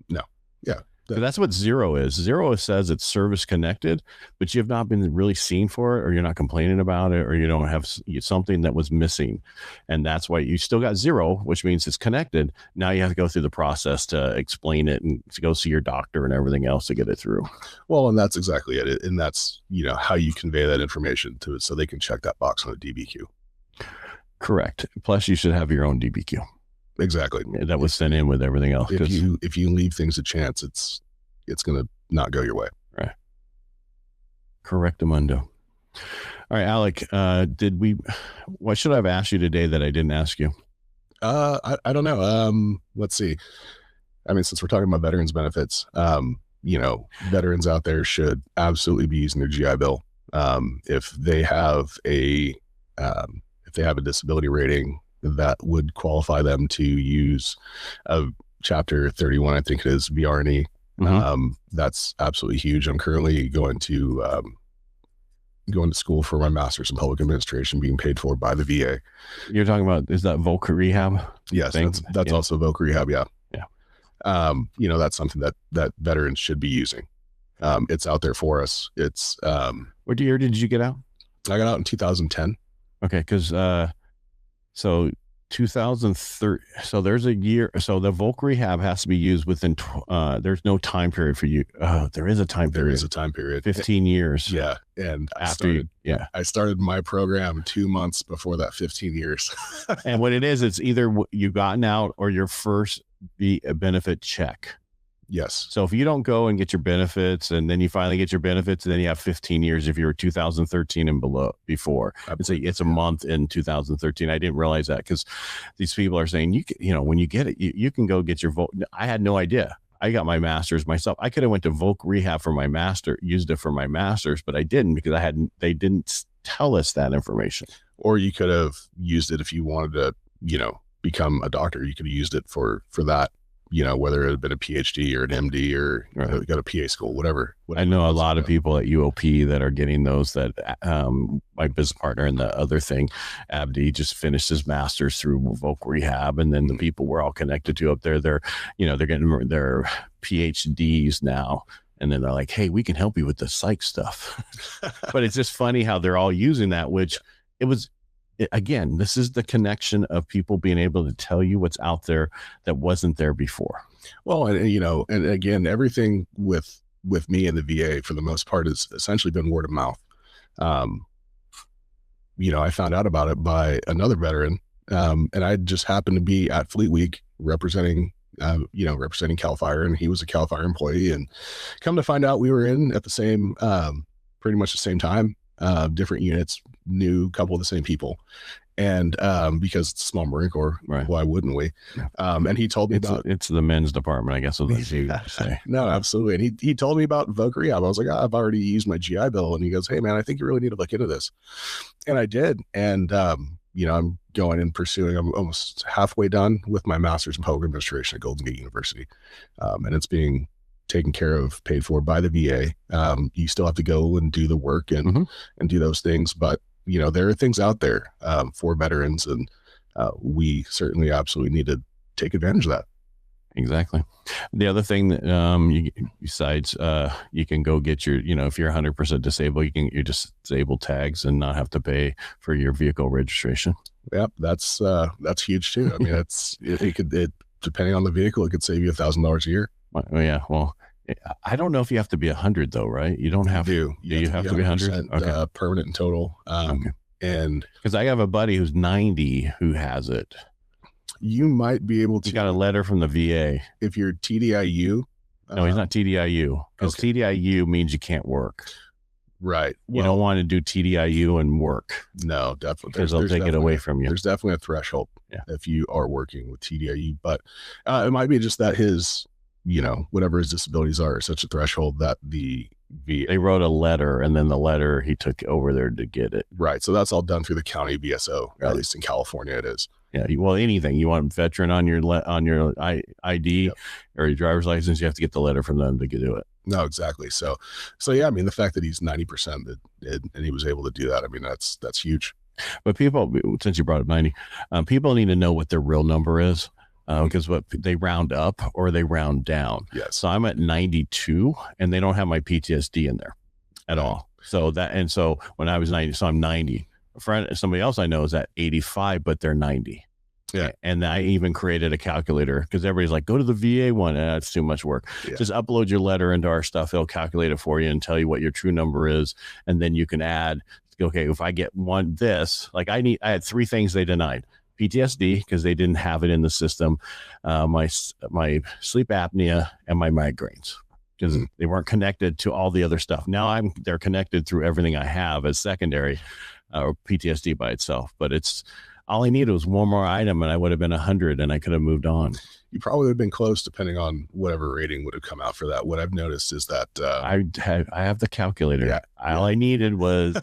No. Yeah. That's what zero is. Zero says it's service connected, but you have not been really seen for it, or you're not complaining about it, or you don't have something that was missing. And that's why you still got zero, which means it's connected. Now you have to go through the process to explain it and to go see your doctor and everything else to get it through. Well, and that's exactly it. And that's, you know, how you convey that information to it, so they can check that box on the DBQ. Correct. Plus, you should have your own DBQ. Exactly. That was sent in with everything else. If you leave things a chance, it's going to not go your way. Right. Correctamundo. All right, Alec, what should I have asked you today that I didn't ask you? I don't know. Let's see. I mean, since we're talking about veterans benefits, you know, veterans out there should absolutely be using their GI Bill. If they have a disability rating that would qualify them to use a Chapter 31, I think it is, VR&E. Mm-hmm. That's absolutely huge. I'm currently going to school for my master's in public administration, being paid for by the VA. You're talking about, is that Voc Rehab? Yes, that's also Voc Rehab. Yeah. Yeah. You know, that's something that veterans should be using. It's out there for us. It's what year did you get out? I got out in 2010. Okay, because so 2003. So there's a year. So the Voc Rehab has to be used within. There's no time period for you. There is a time period. There is a time period. 15 years. Yeah, and I started my program 2 months before that 15 years. And what it is, it's either you gotten out or your first benefit check. Yes. So if you don't go and get your benefits, and then you finally get your benefits, and then you have 15 years if you were 2013 and below before. It's a month in 2013. I didn't realize that, because these people are saying when you get it, you can go get your vote. I had no idea. I got my master's myself. I could have went to Voc Rehab for my master, used it for my master's, but I didn't, because they didn't tell us that information. Or you could have used it if you wanted to, become a doctor. You could have used it for that. Whether it had been a PhD or an MD or got a PA school, whatever. I know a lot of people at UOP that are getting those. That my business partner and the other thing, Abdi, just finished his master's through Voc Rehab, and then the people we're all connected to up there, they're getting their PhDs now, and then they're like, "Hey, we can help you with the psych stuff." But it's just funny how they're all using that, which it was. Again, this is the connection of people being able to tell you what's out there that wasn't there before. Well, and again, everything with me and the VA for the most part has essentially been word of mouth. I found out about it by another veteran, and I just happened to be at Fleet Week representing, representing CAL FIRE, and he was a CAL FIRE employee. And come to find out, we were in at the same, pretty much the same time, different units, knew a couple of the same people. And because it's a small Marine Corps, Right. why wouldn't we? And he told me it's the men's department, I guess. What you say. No, absolutely. And he told me about Voc Rehab. I was like, I've already used my GI Bill. And he goes, hey man, I think you really need to look into this. And I did. And I'm going and pursuing. I'm almost halfway done with my master's in public administration at Golden Gate University, and it's being taken care of, paid for by the VA. You still have to go and do the work and do those things, but there are things out there for veterans, and we certainly absolutely need to take advantage of that. Exactly. The other thing that besides you can go get your, if you're 100% disabled, you can your disabled tags and not have to pay for your vehicle registration. Yep, that's huge too. I mean, it depending on the vehicle, it could save you $1,000 a year. Well, yeah. Well, I don't know if you have to be 100 though, right? You don't have to. You have to be 100. Okay. Permanent and total. Okay. And because I have a buddy who's 90 who has it. You might be able to. He got a letter from the VA. If you're TDIU. No, he's not TDIU, because TDIU means you can't work. Right. You don't want to do TDIU and work. No, definitely. Because they'll take it away from you. There's definitely a threshold if you are working with TDIU, but it might be just that his, whatever his disabilities are, such a threshold that the VA. They wrote a letter, and then the letter he took over there to get it. Right. So that's all done through the county BSO, right. At least in California it is. Yeah. Well, anything you want veteran on your ID or your driver's license, you have to get the letter from them to do it. No, exactly. So yeah, I mean, the fact that he's 90% and he was able to do that, I mean, that's huge. But people, since you brought up 90, people need to know what their real number is, because what they round up or they round down. Yes. So I'm at 92 and they don't have my PTSD in there at all. So when I was 90, so I'm 90. Somebody else I know is at 85, but they're 90. Yeah. And I even created a calculator, because everybody's like, go to the VA one. And that's too much work. Yeah. Just upload your letter into our stuff. It'll calculate it for you and tell you what your true number is. And then you can add, okay, if I get I had 3 things they denied: PTSD, because they didn't have it in the system, my sleep apnea, and my migraines, because they weren't connected to all the other stuff. Now they're connected through everything I have as secondary, or PTSD by itself. But all I needed was one more item, and I would have been 100, and I could have moved on. You probably would have been close, depending on whatever rating would have come out for that. What I've noticed is that I have the calculator. Yeah. All I needed was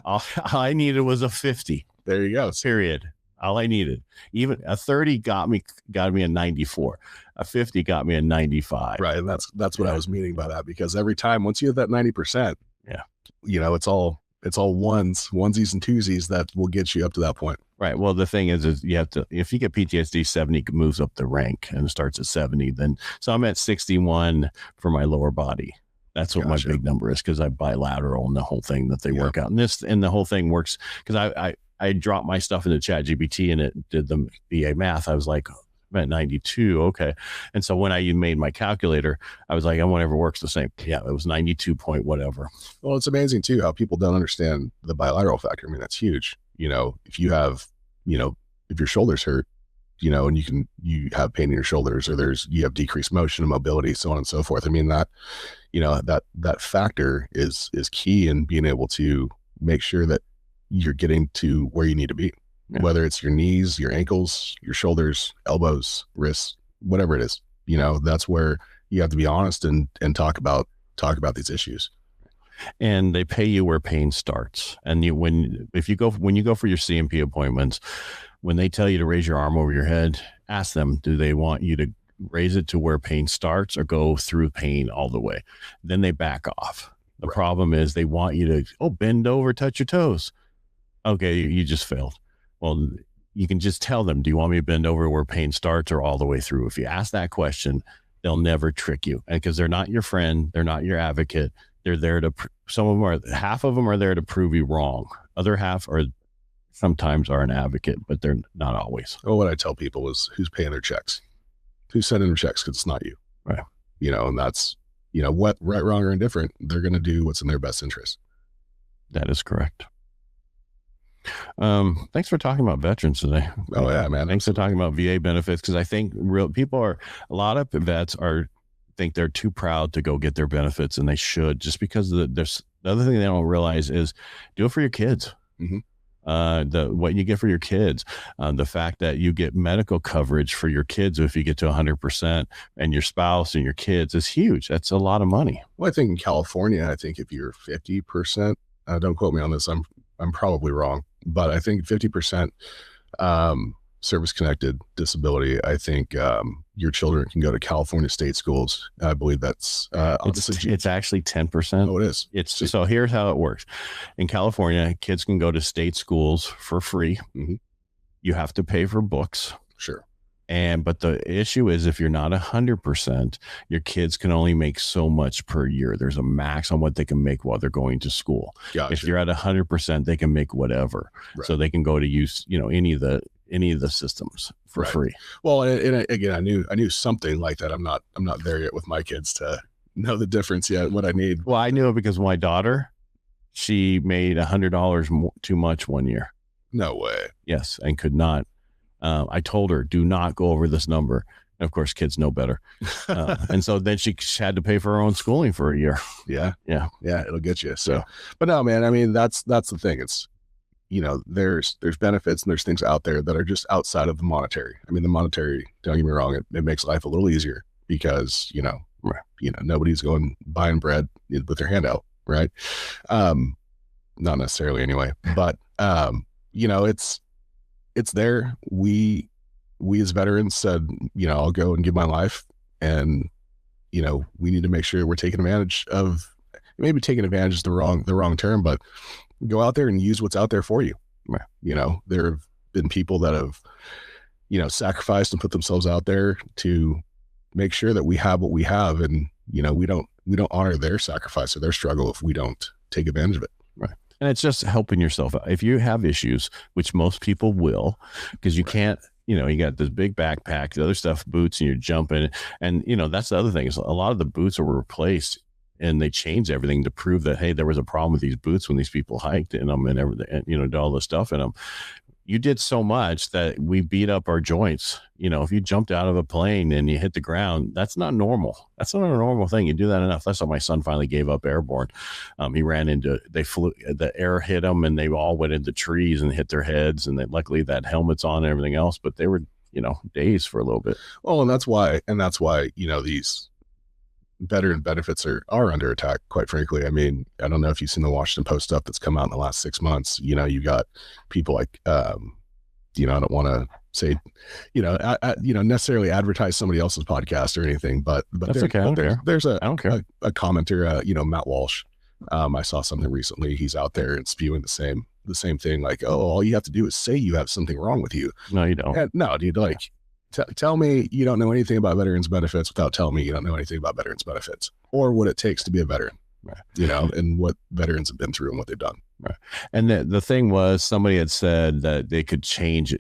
all I needed was a 50. There you go. Period. All I needed. Even a 30 got me a 94. A 50 got me a 95. Right, and that's what I was meaning by that, because every time once you hit that 90%, it's all onesies and twosies that will get you up to that point. Right. Well, the thing is you have to, if you get PTSD, 70 moves up the rank and starts at 70. So I'm at 61 for my lower body. That's what my big number is, because I bilateral and the whole thing that they work out. And the whole thing works because I dropped my stuff into ChatGPT and it did the VA math. I was like, I'm at 92. Okay. And so when I made my calculator, I was like, whatever works the same. Yeah, it was 92 point whatever. Well, it's amazing too how people don't understand the bilateral factor. I mean, that's huge. If you have, if your shoulders hurt, and you have pain in your shoulders, or you have decreased motion and mobility, so on and so forth. I mean, that, that factor is key in being able to make sure that you're getting to where you need to be, whether it's your knees, your ankles, your shoulders, elbows, wrists, whatever it is. That's where you have to be honest and talk about these issues. And they pay you where pain starts. And when you go for your CMP appointments, when they tell you to raise your arm over your head, ask them, do they want you to raise it to where pain starts or go through pain all the way? Then they back off. The problem is they want you to, bend over, touch your toes. Okay, you just failed. Well, you can just tell them, do you want me to bend over where pain starts or all the way through? If you ask that question, they'll never trick you. And because they're not your friend, they're not your advocate. They're there to, half of them are there to prove you wrong. Other half sometimes are an advocate, but they're not always. Well, what I tell people is, who's paying their checks? Who's sending their checks? Because it's not you. Right. And that's, what, right, wrong, or indifferent, they're going to do what's in their best interest. That is correct. Thanks for talking about veterans today. Oh yeah, man. Thanks for talking about VA benefits, because I think a lot of vets think they're too proud to go get their benefits, and they should, just because there's the other thing they don't realize is do it for your kids. Mm-hmm. What you get for your kids, the fact that you get medical coverage for your kids if you get to 100%, and your spouse and your kids is huge. That's a lot of money. Well, I think in California, I think if you're 50%, don't quote me on this, I'm probably wrong, but I think 50% service-connected disability, I think your children can go to California state schools. I believe that's it's actually 10%. Oh, it is. So here's how it works. In California, kids can go to state schools for free. Mm-hmm. You have to pay for books. Sure. But the issue is, if you're not 100%, your kids can only make so much per year. There's a max on what they can make while they're going to school. Gotcha. If you're at 100%, they can make whatever. Right. So they can go to use, any of the systems for free. Well, and again, I knew something like that. I'm not there yet with my kids to know the difference yet, what I need. Well, I knew it because my daughter, she made $100 too much one year. No way. Yes. And could not. I told her, do not go over this number. And of course, kids know better. And so then she had to pay for her own schooling for a year. Yeah. It'll get you. So, yeah. But no, man, I mean, that's the thing. It's, there's benefits and there's things out there that are just outside of the monetary. I mean, the monetary, don't get me wrong, it makes life a little easier because, nobody's going buying bread with their hand out. Right. Not necessarily anyway, but, it's there. We as veterans said, I'll go and give my life, and, we need to make sure we're taking advantage of, maybe taking advantage is the wrong term, but go out there and use what's out there for you. Right. There have been people that have, sacrificed and put themselves out there to make sure that we have what we have. And, we don't honor their sacrifice or their struggle if we don't take advantage of it. Right. And it's just helping yourself out. If you have issues, which most people will, because you can't, you got this big backpack, the other stuff, boots, and you're jumping. And, that's the other thing is a lot of the boots were replaced, and they changed everything to prove that, hey, there was a problem with these boots when these people hiked in them and everything, and, did all this stuff in them. You did so much that we beat up our joints. If you jumped out of a plane and you hit the ground, that's not normal. That's not a normal thing. You do that enough. That's why my son finally gave up airborne. The air hit them, and they all went into trees and hit their heads. And luckily that helmet's on and everything else, but they were, dazed for a little bit. Well, and that's why, these veteran benefits are under attack, quite frankly. I mean, I don't know if you've seen the Washington Post stuff that's come out in the last 6 months. You got people like, I don't want to say, necessarily advertise somebody else's podcast or anything, but that's okay. I don't care. There's I don't care. a commenter, Matt Walsh. I saw something recently. He's out there and spewing the same thing. Like, oh, all you have to do is say you have something wrong with you. No, you don't. And, no, dude, like, tell me you don't know anything about veterans benefits without telling me you don't know anything about veterans benefits or what it takes to be a veteran, right. And what veterans have been through and what they've done. Right. And the thing was, somebody had said that they could change,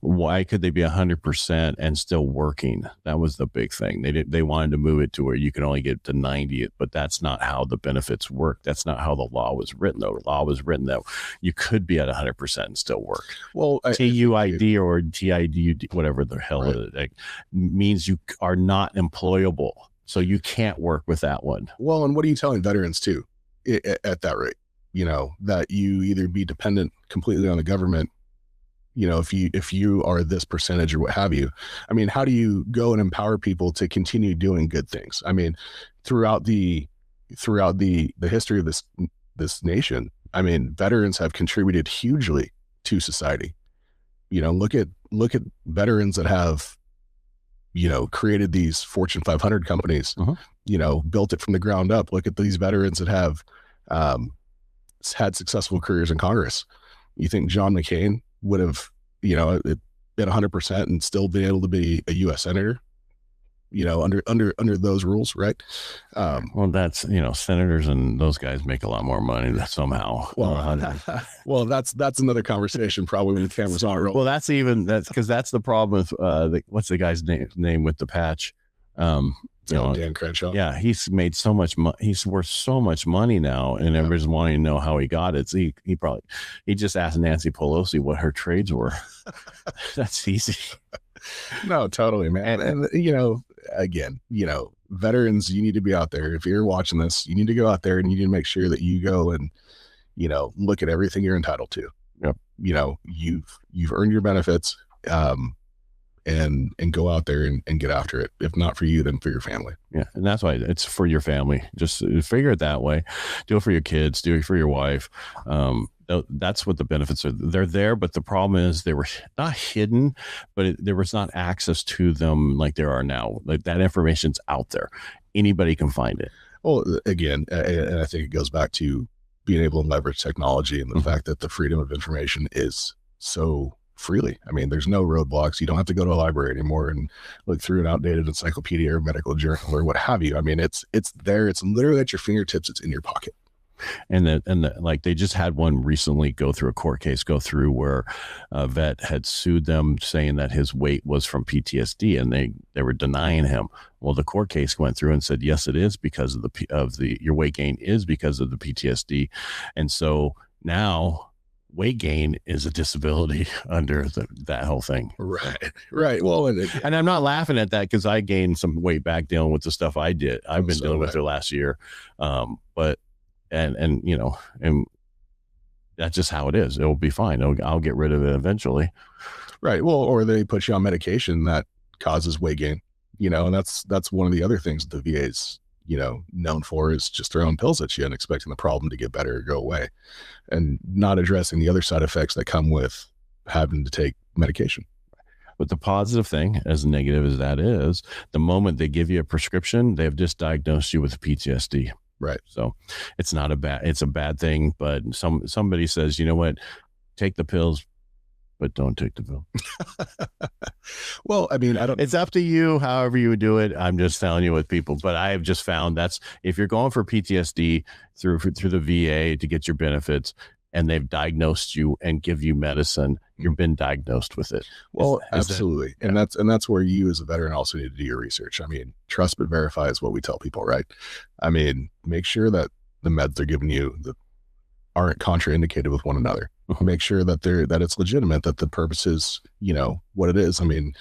why could they be 100% and still working? That was the big thing. They wanted to move it to where you can only get to 90, but that's not how the benefits work. That's not how the law was written. The law was written that you could be at 100% and still work. Well, TUID or TID, whatever the hell it means, you are not employable. So you can't work with that one. Well, and what are you telling veterans too at that rate? That you either be dependent completely on the government, if you are this percentage or what have you. I mean, how do you go and empower people to continue doing good things? I mean, throughout the history of this nation, I mean, veterans have contributed hugely to society. Look at veterans that have, created these Fortune 500 companies, built it from the ground up. Look at these veterans that have, had successful careers in Congress. You think John McCain would have, been 100% and still been able to be a U.S. senator, under those rules, right? Well, that's, senators and those guys make a lot more money somehow. Well, that's another conversation probably when the cameras aren't rolling. Well, that's because that's the problem with what's the guy's name with the patch? You know, Dan Crenshaw. Yeah, he's made so much money. He's worth so much money now, and everybody's wanting to know how he got it. So he just asked Nancy Pelosi what her trades were. That's easy. No, totally, man. And you know, again, you know, veterans, you need to be out there. If you're watching this, you need to go out there and you need to make sure that you go and, you know, look at everything you're entitled to. Yep. You know, you've earned your benefits, and go out there and get after it. If not for you, then for your family. Yeah. And that's why it's for your family. Just figure it that way. Do it for your kids, do it for your wife. That's what the benefits are. They're there, but the problem is they were not hidden, but there was not access to them like there are now. Like that information's out there. Anybody can find it. Well, again, and I think it goes back to being able to leverage technology and the fact that the freedom of information is so freely. I mean, there's no roadblocks. You don't have to go to a library anymore and look through an outdated encyclopedia or medical journal or what have you. I mean, it's there. It's literally at your fingertips. It's in your pocket. And like they just had one recently go through a court case, where a vet had sued them saying that his weight was from PTSD, and they were denying him. Well, the court case went through and said, yes, it is because of your weight gain is because of the PTSD. And so now weight gain is a disability under that whole thing. Right. Well, and I'm not laughing at that because I gained some weight back dealing with the stuff I've been dealing with the last year. But and you know, and that's just how it is. It will be fine. I'll get rid of it eventually. Right. Well, or they put you on medication that causes weight gain, you know, and that's one of the other things that the VA's, you know, known for is just throwing pills at you and expecting the problem to get better or go away, and not addressing the other side effects that come with having to take medication. But the positive thing, as negative as that is, the moment they give you a prescription, they have just diagnosed you with PTSD. Right. So it's a bad thing, but somebody says, you know what, take the pills, but don't take the pill. Well, I mean, it's up to you, however you would do it. I'm just telling you with people, but I have just found if you're going for PTSD through the VA to get your benefits and they've diagnosed you and give you medicine, you've been diagnosed with it. Well, absolutely. And that's where you as a veteran also need to do your research. I mean, trust but verify is what we tell people, right? I mean, make sure that the meds they're giving you that aren't contraindicated with one another. Make sure that it's legitimate, that the purpose is, you know, what it is. I mean,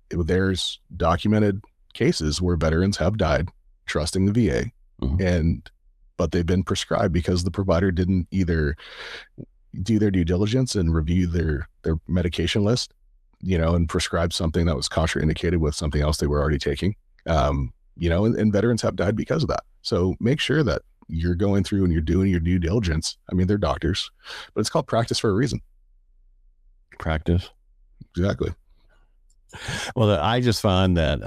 there's documented cases where veterans have died trusting the VA, but they've been prescribed because the provider didn't either do their due diligence and review their medication list, you know, and prescribe something that was contraindicated with something else they were already taking. You know, and veterans have died because of that. So make sure that you're going through and you're doing your due diligence. I mean, they're doctors, but it's called practice for a reason. Practice. Exactly. Well, I just found that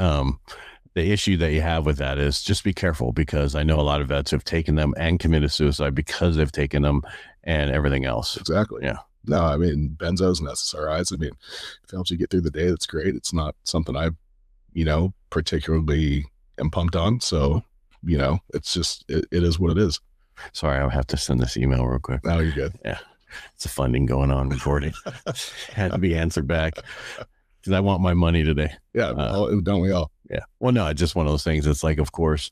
the issue that you have with that is just be careful, because I know a lot of vets have taken them and committed suicide because they've taken them and everything else. Exactly. Yeah. No, I mean, benzos and SSRIs, I mean, if it helps you get through the day, that's great. It's not something I, you know, particularly am pumped on. So, you know, it's just, it is what it is. Sorry, I'll have to send this email real quick. No, you're good. Yeah. It's a funding going on recording. Had to be answered back because I want my money today. Yeah. Don't we all? Yeah. Well, no, it's just one of those things. It's like, of course,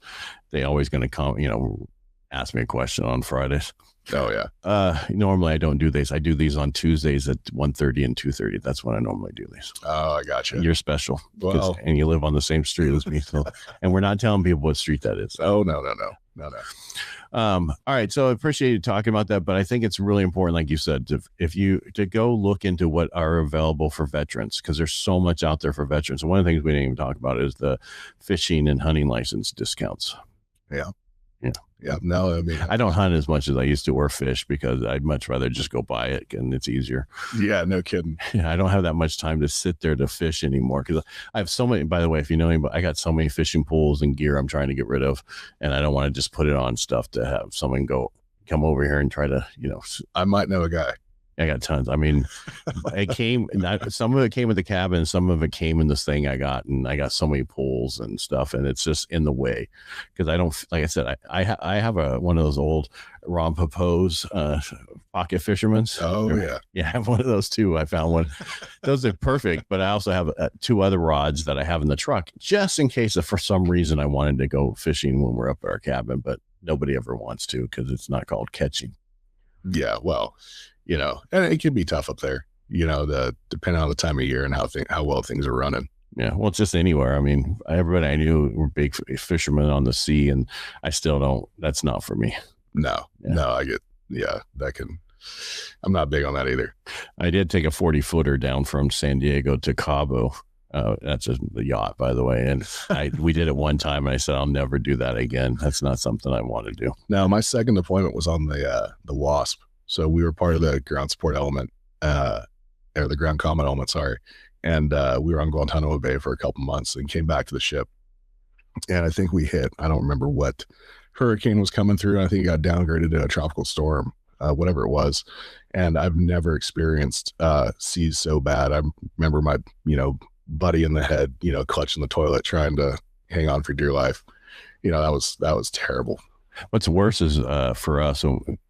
they always going to come, you know, ask me a question on Fridays. Oh, yeah. Normally I don't do these. I do these on Tuesdays at 1:30 and 2:30. That's when I normally do these. Oh, I got you. You're special. Well, and you live on the same street as me. So, and we're not telling people what street that is. Oh, no. All right. So I appreciate you talking about that, but I think it's really important, like you said, to go look into what are available for veterans, because there's so much out there for veterans. And one of the things we didn't even talk about is the fishing and hunting license discounts. Yeah. Yeah. Yeah. No, I mean, I don't hunt as much as I used to or fish because I'd much rather just go buy it and it's easier. Yeah, no kidding. Yeah, I don't have that much time to sit there to fish anymore because I have so many, by the way, if you know anybody, I got so many fishing pools and gear I'm trying to get rid of, and I don't want to just put it on stuff to have someone come over here and try to, you know. I might know a guy. I got tons. I mean, some of it came with the cabin, some of it came in this thing I got, and I got so many pulls and stuff, and it's just in the way because I don't, like I said, I have one of those old Ron Pope's pocket fishermen's. Oh yeah. Yeah, I have one of those too. I found one. Those are perfect, but I also have two other rods that I have in the truck just in case if for some reason I wanted to go fishing when we're up at our cabin, but nobody ever wants to because it's not called catching. Yeah, well, and it can be tough up there, depending on the time of year and how well things are running. Yeah, well, it's just anywhere. I mean, everybody I knew were big fishermen on the sea, and I still don't. That's not for me. No, I'm not big on that either. I did take a 40-footer down from San Diego to Cabo. That's the yacht, by the way. And we did it one time, and I said, I'll never do that again. That's not something I want to do. No, my second deployment was on the Wasp. So we were part of the ground support element, or the ground combat element, sorry. And we were on Guantanamo Bay for a couple months and came back to the ship. And I think we hit, I don't remember what hurricane was coming through. And I think it got downgraded to a tropical storm, whatever it was. And I've never experienced seas so bad. I remember my, buddy in the head, clutching the toilet, trying to hang on for dear life. That was terrible. What's worse is for us,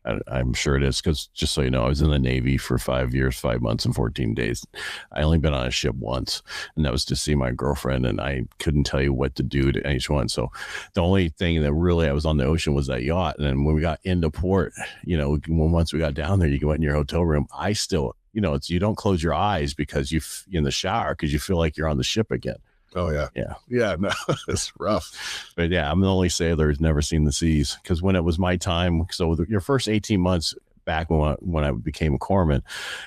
I'm sure it is, because just so you know, I was in the Navy for 5 years, 5 months, and 14 days. I only been on a ship once, and that was to see my girlfriend, and I couldn't tell you what to do to each one. So the only thing that really I was on the ocean was that yacht. And then when we got into port, once we got down there, you go in your hotel room. I still, you don't close your eyes because you're in the shower because you feel like you're on the ship again. Oh yeah. Yeah. No, it's rough. But yeah, I'm the only sailor who's never seen the seas because when it was my time, so your first 18 months back when I became a corpsman,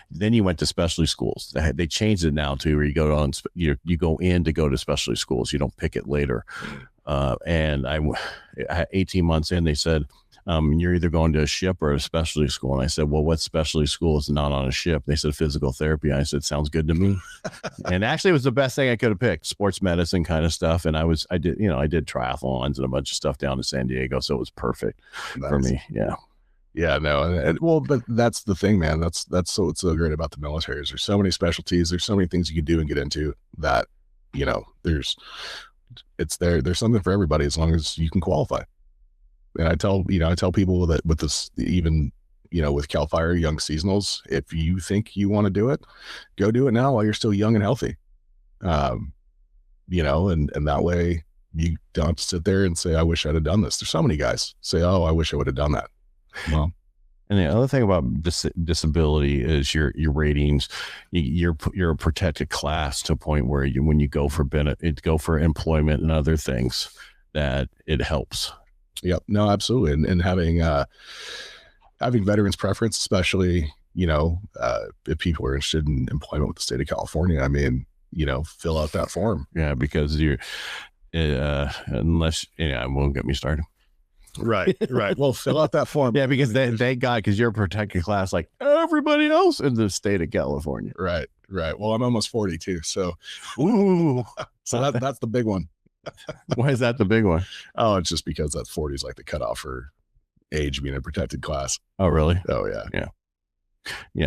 then you went to specialty schools. They changed it now to where you go on, you go in to go to specialty schools. You don't pick it later. And I had 18 months in, they said, you're either going to a ship or a specialty school. And I said, well, what specialty school is not on a ship? They said physical therapy. I said, sounds good to me. And actually it was the best thing I could have picked, sports medicine kind of stuff. And I did triathlons and a bunch of stuff down in San Diego. So it was perfect for me. Yeah. Yeah, no. Well, but that's the thing, man. That's what's so great about the military is there's so many specialties. There's so many things you can do and get into that, there's something for everybody as long as you can qualify. And I tell people that with this, even, with CAL FIRE young seasonals, if you think you want to do it, go do it now while you're still young and healthy. And that way you don't have to sit there and say, I wish I'd have done this. There's so many guys say, oh, I wish I would have done that. Well, and the other thing about disability is your ratings. You're a protected class to a point where when you go for employment and other things, that it helps. Yep. No, absolutely. And having veterans preference, especially, if people are interested in employment with the state of California, I mean, fill out that form. Yeah. Because you're, unless, I won't get me started. Right. Well, fill out that form. Yeah. Because because you're a protected class like everybody else in the state of California. Right. Well, I'm almost 42. So, that's the big one. Why is that the big one? Oh, it's just because that 40 is like the cutoff for age being a protected class. Oh, really? Oh, yeah.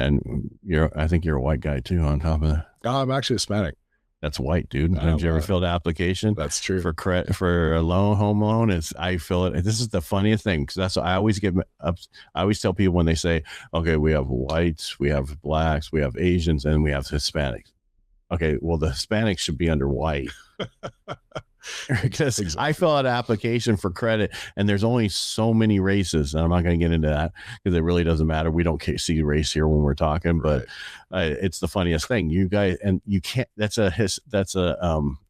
And I think you're a white guy too. On top of that, I'm actually Hispanic. That's white, dude. Did you ever fill the application? That's true. For a home loan. I fill it. This is the funniest thing because that's what I always get up. I always tell people when they say, "Okay, we have whites, we have blacks, we have Asians, and we have Hispanics." Okay, well, the Hispanics should be under white. Because exactly. I fill out an application for credit and there's only so many races, and I'm not going to get into that because it really doesn't matter. We don't see race here when we're talking, but it's the funniest thing. You guys, and you can't, that's a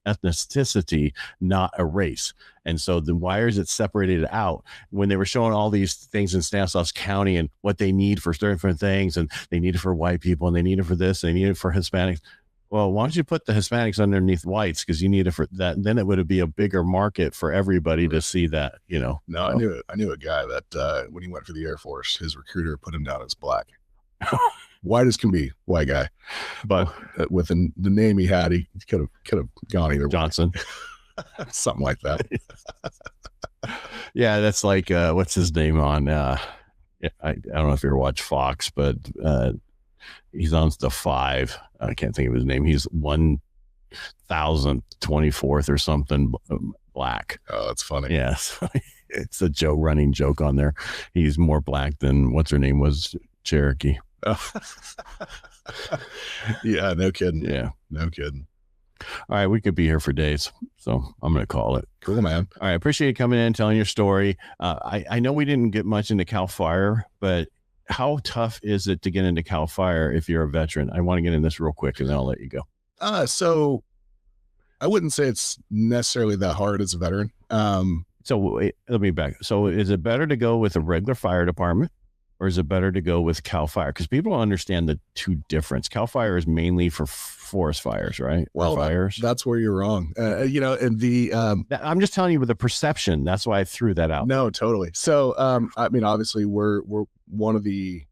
ethnicity, not a race. And so then why is it separated out when they were showing all these things in Stanislaus County and what they need for different things, and they need it for white people and they need it for this, and they need it for Hispanics. Well, why don't you put the Hispanics underneath whites? Because you need it for that. Then it would be a bigger market for everybody to see that, No, I knew a guy that when he went for the Air Force, his recruiter put him down as black. White as can be, white guy. But with the name he had, he could have gone either Johnson. Something like that. Yeah, that's like what's his name on I don't know if you ever watch Fox, but He's on the 5. I can't think of his name. He's 1,024th or something black. Oh, that's funny. Yes. It's a running joke on there. He's more black than what's her name was, Cherokee. Oh. Yeah, no kidding. Yeah. No kidding. All right, we could be here for days, so I'm going to call it. Cool, man. All right, appreciate you coming in, telling your story. I know we didn't get much into CAL FIRE, but how tough is it to get into CAL FIRE if you're a veteran? I want to get in this real quick, and then I'll let you go. So I wouldn't say it's necessarily that hard as a veteran. So wait, let me back. So is it better to go with a regular fire department, or is it better to go with CAL FIRE? Because people don't understand the two difference. CAL FIRE is mainly for forest fires, right? Well, fires. That's where you're wrong. And the I'm just telling you with the perception. That's why I threw that out. No, totally. So I mean, obviously, we're one of the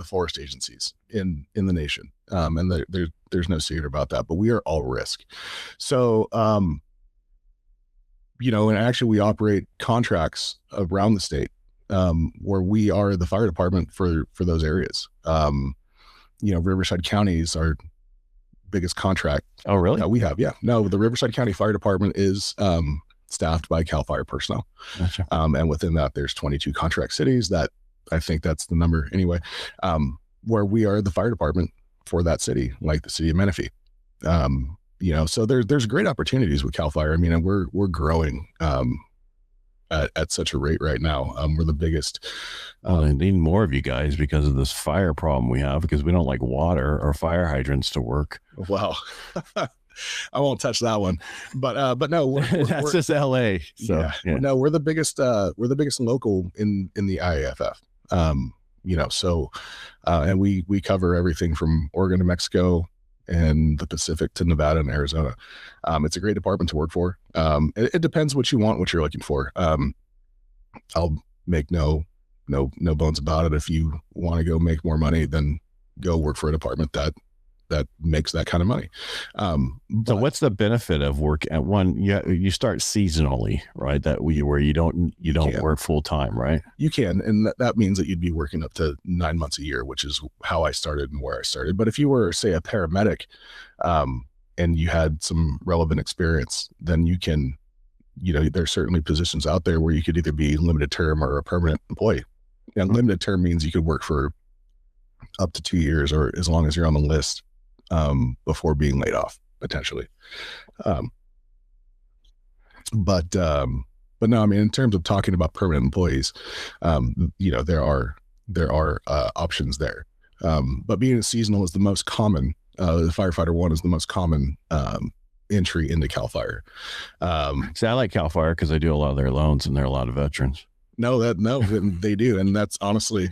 forest agencies in the nation, and there's no secret about that. But we are all risk. So and actually, we operate contracts around the state. Where we are the fire department for those areas. Riverside County is our biggest contract. Oh, really? We have, yeah. No, the Riverside County Fire Department is staffed by CAL FIRE personnel. Gotcha. And within that, there's 22 contract cities. That I think that's the number anyway, where we are the fire department for that city, like the city of Menifee. So there's great opportunities with CAL FIRE. I mean, and we're growing at such a rate right now. We're the biggest. They need more of you guys because of this fire problem we have, because we don't like water or fire hydrants to work. Wow. I won't touch that one, but no, that's just LA. So yeah. No, we're the biggest local in the IAFF. And we cover everything from Oregon to Mexico and the Pacific to Nevada and Arizona. It's a great department to work for. It depends what you want, what you're looking for. I'll make no bones about it. If you want to go make more money, then go work for a department that makes that kind of money. So what's the benefit of work at one? You start seasonally, right? Where you don't work full time, right? You can, and that means that you'd be working up to 9 months a year, which is how I started and where I started. But if you were, say, a paramedic, and you had some relevant experience, then you can, there's certainly positions out there where you could either be limited term or a permanent employee. And limited term means you could work for up to 2 years, or as long as you're on the list before being laid off, potentially. But no, I mean, in terms of talking about permanent employees, there are options there. But being a seasonal is the most common. The firefighter one is the most common entry into CAL FIRE. See, I like CAL FIRE because I do a lot of their loans, and there are a lot of veterans. No, they do, and that's honestly.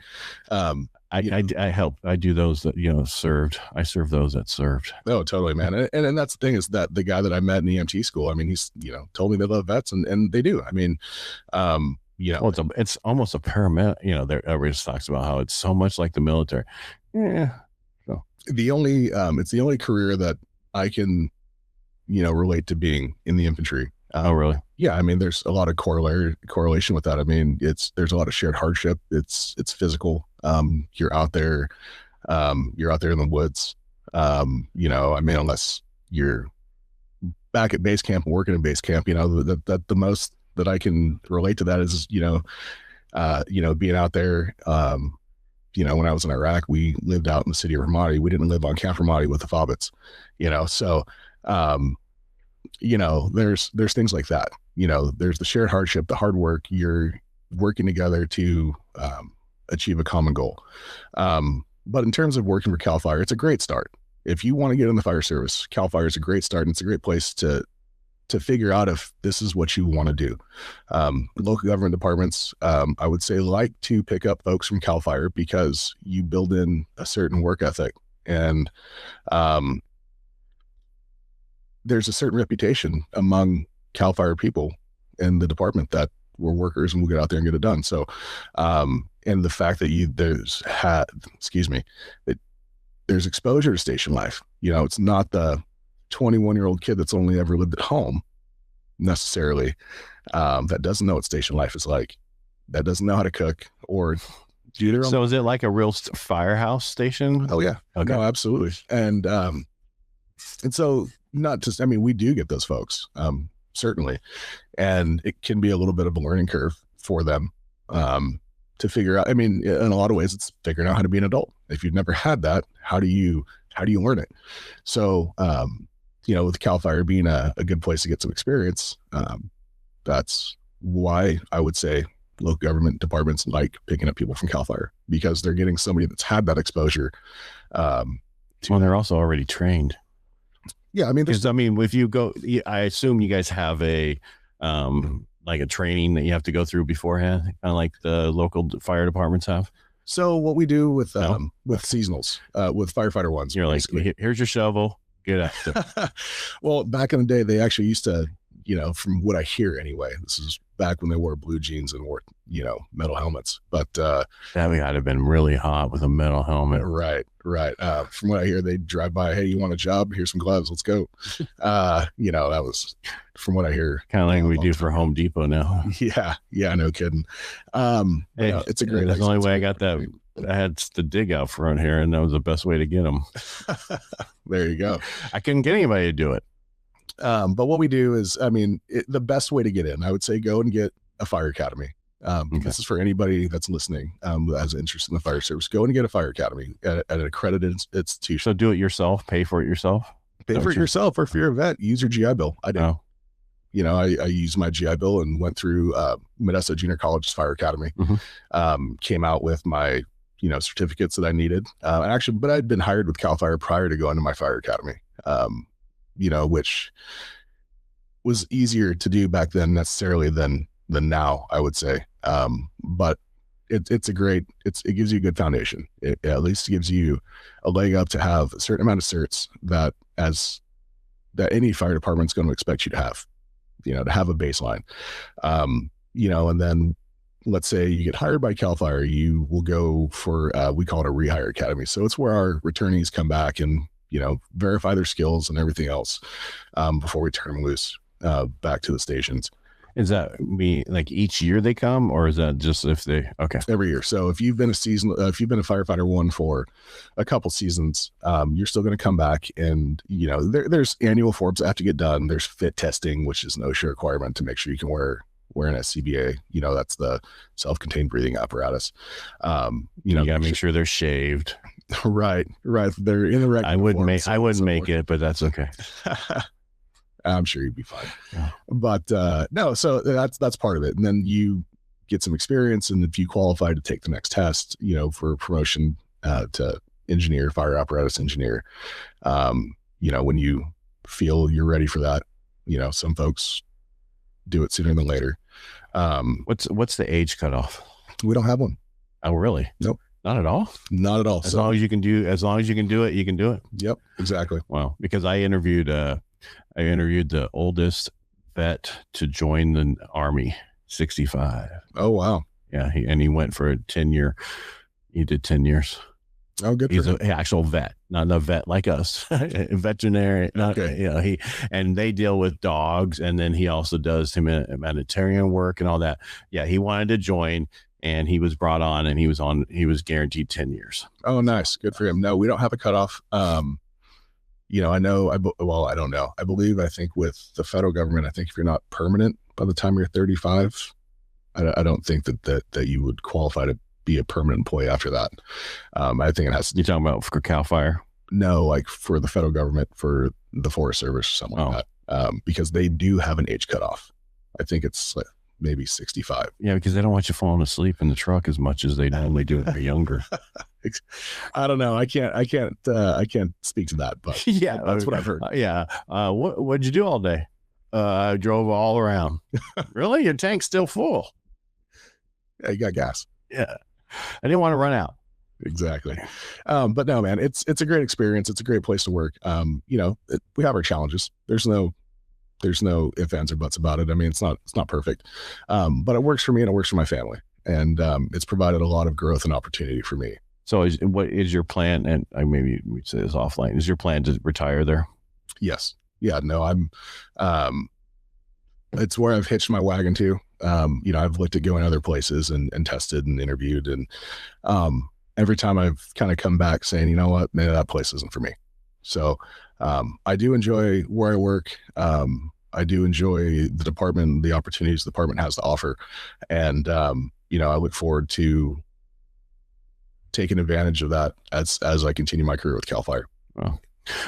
I help. I do those that served. I serve those that served. Oh, totally, man. And that's the thing, is that the guy that I met in EMT school, I mean, he's told me they love vets, and they do. I mean, well, it's almost a paramedic. Everybody just talks about how it's so much like the military. Yeah. So it's the only career that I can relate to being in the infantry. Oh, really? Yeah. I mean, there's a lot of correlation with that. I mean, there's a lot of shared hardship. It's physical. You're out there in the woods. I mean, unless you're back at base camp and working in base camp, that the most that I can relate to that is, being out there. When I was in Iraq, we lived out in the city of Ramadi. We didn't live on Camp Ramadi with the FOBITs, so, there's things like that. There's the shared hardship, the hard work. You're working together to achieve a common goal. But in terms of working for CAL FIRE, it's a great start. If you want to get in the fire service, CAL FIRE is a great start, and it's a great place to figure out if this is what you want to do. Local government departments, I would say, like to pick up folks from CAL FIRE because you build in a certain work ethic, and there's a certain reputation among CAL FIRE people in the department that we're workers and we'll get out there and get it done. So, and the fact that there's exposure to station life. It's not the 21-year-old kid that's only ever lived at home necessarily, that doesn't know what station life is like, that doesn't know how to cook or do their own. So is it like a real firehouse station? Oh yeah. Okay. No, absolutely. And so not just, I mean, we do get those folks, certainly. And it can be a little bit of a learning curve for them, to figure out. I mean, in a lot of ways, it's figuring out how to be an adult. If you've never had that, how do you learn it? So, with CAL FIRE being a good place to get some experience, that's why I would say local government departments like picking up people from CAL FIRE, because they're getting somebody that's had that exposure. Well, they're also already trained. Yeah, I mean, because if you go, I assume you guys have a like a training that you have to go through beforehand, kind of like the local fire departments have. So what we do with seasonals, with firefighter ones, you're like, here's your shovel, get after. Well, back in the day, they actually used to, from what I hear anyway, this is back when they wore blue jeans and wore, metal helmets. But that would have been really hot with a metal helmet. Right. From what I hear, they drive by, hey, you want a job? Here's some gloves. Let's go. That was from what I hear. Kind of like we do for Home Depot now. Yeah, no kidding. Hey, it's a great. That's the only way I got that. I had the dig out front here, and that was the best way to get them. There you go. I couldn't get anybody to do it. But what we do is, the best way to get in, I would say, go and get a fire academy. Okay. This is for anybody that's listening, that has an interest in the fire service. Go and get a fire academy at an accredited institution. So do it yourself, pay for it yourself. Pay for it yourself, or if you're a vet, use your GI Bill. I did. Oh. I used my GI Bill and went through Modesto Junior College's fire academy. Mm-hmm. Came out with my certificates that I needed. But I'd been hired with CAL FIRE prior to going to my fire academy. Which was easier to do back then necessarily than now, I would say. But it gives you a good foundation. It at least gives you a leg up to have a certain amount of certs that any fire department's going to expect you to have, to have a baseline. And then let's say you get hired by CAL FIRE, you will go for, we call it a rehire academy. So it's where our returnees come back and, verify their skills and everything else, before we turn them loose, back to the stations. Is that like each year they come, or is that just if they, okay. Every year. So if you've been a firefighter one for a couple seasons, you're still going to come back, and, there's annual forms that have to get done. There's fit testing, which is an OSHA requirement to make sure you can wear an SCBA, that's the self-contained breathing apparatus. You got to make sure they're shaved. Right. They're in the right. I wouldn't make it, but that's okay. I'm sure you'd be fine. Yeah. But no, so that's part of it. And then you get some experience, and if you qualify to take the next test, for promotion to engineer, fire apparatus engineer, when you feel you're ready for that, some folks do it sooner than later. What's the age cutoff? We don't have one. Oh, really? Nope. Not at all. Not at all. As long as you can do it, you can do it. Yep, exactly. Wow. Because I interviewed the oldest vet to join the Army, 65. Oh, wow. Yeah. He went for a 10-year. He did 10 years. Oh, good. He's an actual vet, not a vet like us, a veterinarian. Okay. And they deal with dogs, and then he also does humanitarian work and all that. Yeah. He wanted to join, and he was brought on, and he was guaranteed 10 years. Oh, nice. Good for him. No, we don't have a cutoff. I don't know. I think with the federal government, I think if you're not permanent by the time you're 35, I don't think that you would qualify to be a permanent employee after that. I think it has to. You're talking about for CAL FIRE? No, like for the federal government, for the Forest Service, something like that. Because they do have an age cutoff. I think it's like maybe 65. Yeah, because they don't want you falling asleep in the truck as much as they normally do when you're younger. I don't know. I can't speak to that, but yeah, that's what I've heard. What'd you do all day? I drove all around. Really? Your tank's still full? Yeah, you got gas. Yeah. I didn't want to run out. Exactly. But no, man, it's a great experience. It's a great place to work. We have our challenges. There's no ifs, ands, or buts about it. I mean, it's not perfect. But it works for me, and it works for my family. And it's provided a lot of growth and opportunity for me. So what is your plan? And maybe we'd say this offline. Is your plan to retire there? Yes. Yeah, no, it's where I've hitched my wagon to. I've looked at going other places and tested and interviewed. And every time I've kind of come back saying, you know what, maybe that place isn't for me. So I do enjoy where I work. I do enjoy the department, the opportunities the department has to offer. And, I look forward to taking advantage of that as I continue my career with CAL FIRE.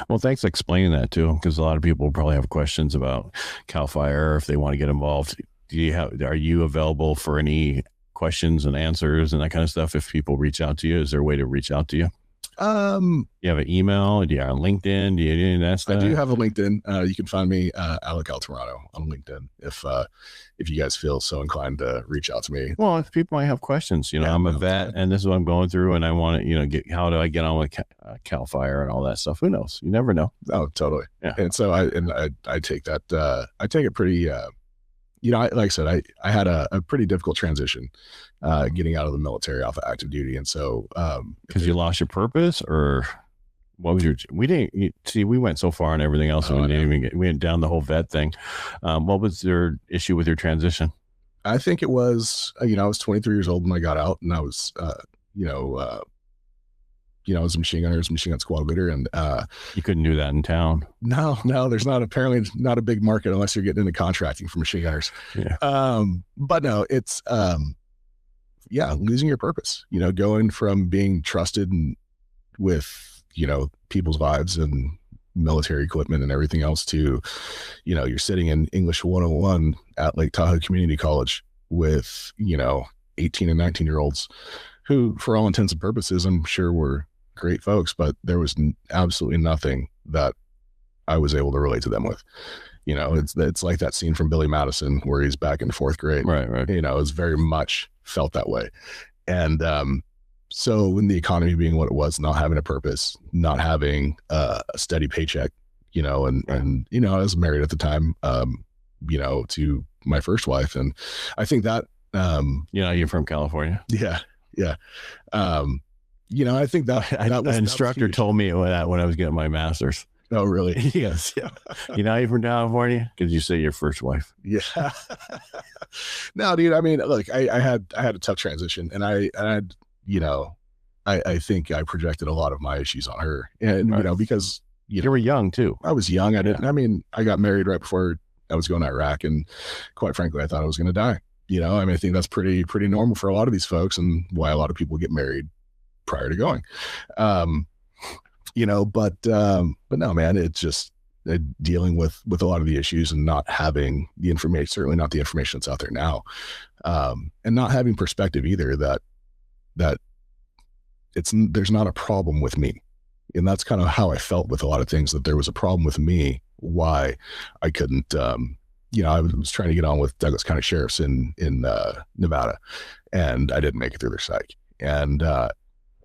Well, thanks for explaining that too, because a lot of people probably have questions about CAL FIRE if they want to get involved. Are you available for any questions and answers and that kind of stuff if people reach out to you? Is there a way to reach out to you? You have an email? Do you have on LinkedIn? Do you do any of that stuff? I do have a LinkedIn. You can find me, Alec Altamirano, on LinkedIn if you guys feel so inclined to reach out to me. Well, if people might have questions, I'm a vet and this is what I'm going through, and I want to, how do I get on with CAL FIRE and all that stuff? Who knows? You never know. Oh, totally. Yeah. And so I take that. I take it pretty. Like I said, I had a pretty difficult transition getting out of the military off of active duty. And so, because you lost your purpose, or what was we went so far and everything else. And we went down the whole vet thing. What was your issue with your transition? I think it was, I was 23 years old when I got out, and I was, I was a machine gunner, machine gun squad leader, and you couldn't do that in town. No, there's apparently not a big market unless you're getting into contracting for machine gunners. Yeah. But no, it's losing your purpose. Going from being trusted and with people's vibes and military equipment and everything else to, you're sitting in English 101 at Lake Tahoe Community College with 18 and 19-year-olds who, for all intents and purposes, I'm sure were great folks, but there was absolutely nothing that I was able to relate to them with. It's like that scene from Billy Madison where he's back in fourth grade. Right. It's very much felt that way. And so when the economy being what it was, not having a purpose, not having a steady paycheck, and I was married at the time, to my first wife, and I think that you're from California. Yeah. I think that an instructor told me that when I was getting my master's. Oh, really? Yes. Yeah. You're from California because you say your first wife. Yeah. No, dude. I mean, look, I had a tough transition, and I think I projected a lot of my issues on her, and right. Because you were young too. I was young. I got married right before I was going to Iraq, and quite frankly, I thought I was going to die. I think that's pretty normal for a lot of these folks, and why a lot of people get married prior to going. But no, man, it's just dealing with a lot of the issues and not having the information, certainly not the information that's out there now, and not having perspective either that there's not a problem with me. And that's kind of how I felt with a lot of things, that there was a problem with me, why I couldn't, I was trying to get on with Douglas County Sheriffs in Nevada, and I didn't make it through their psych. And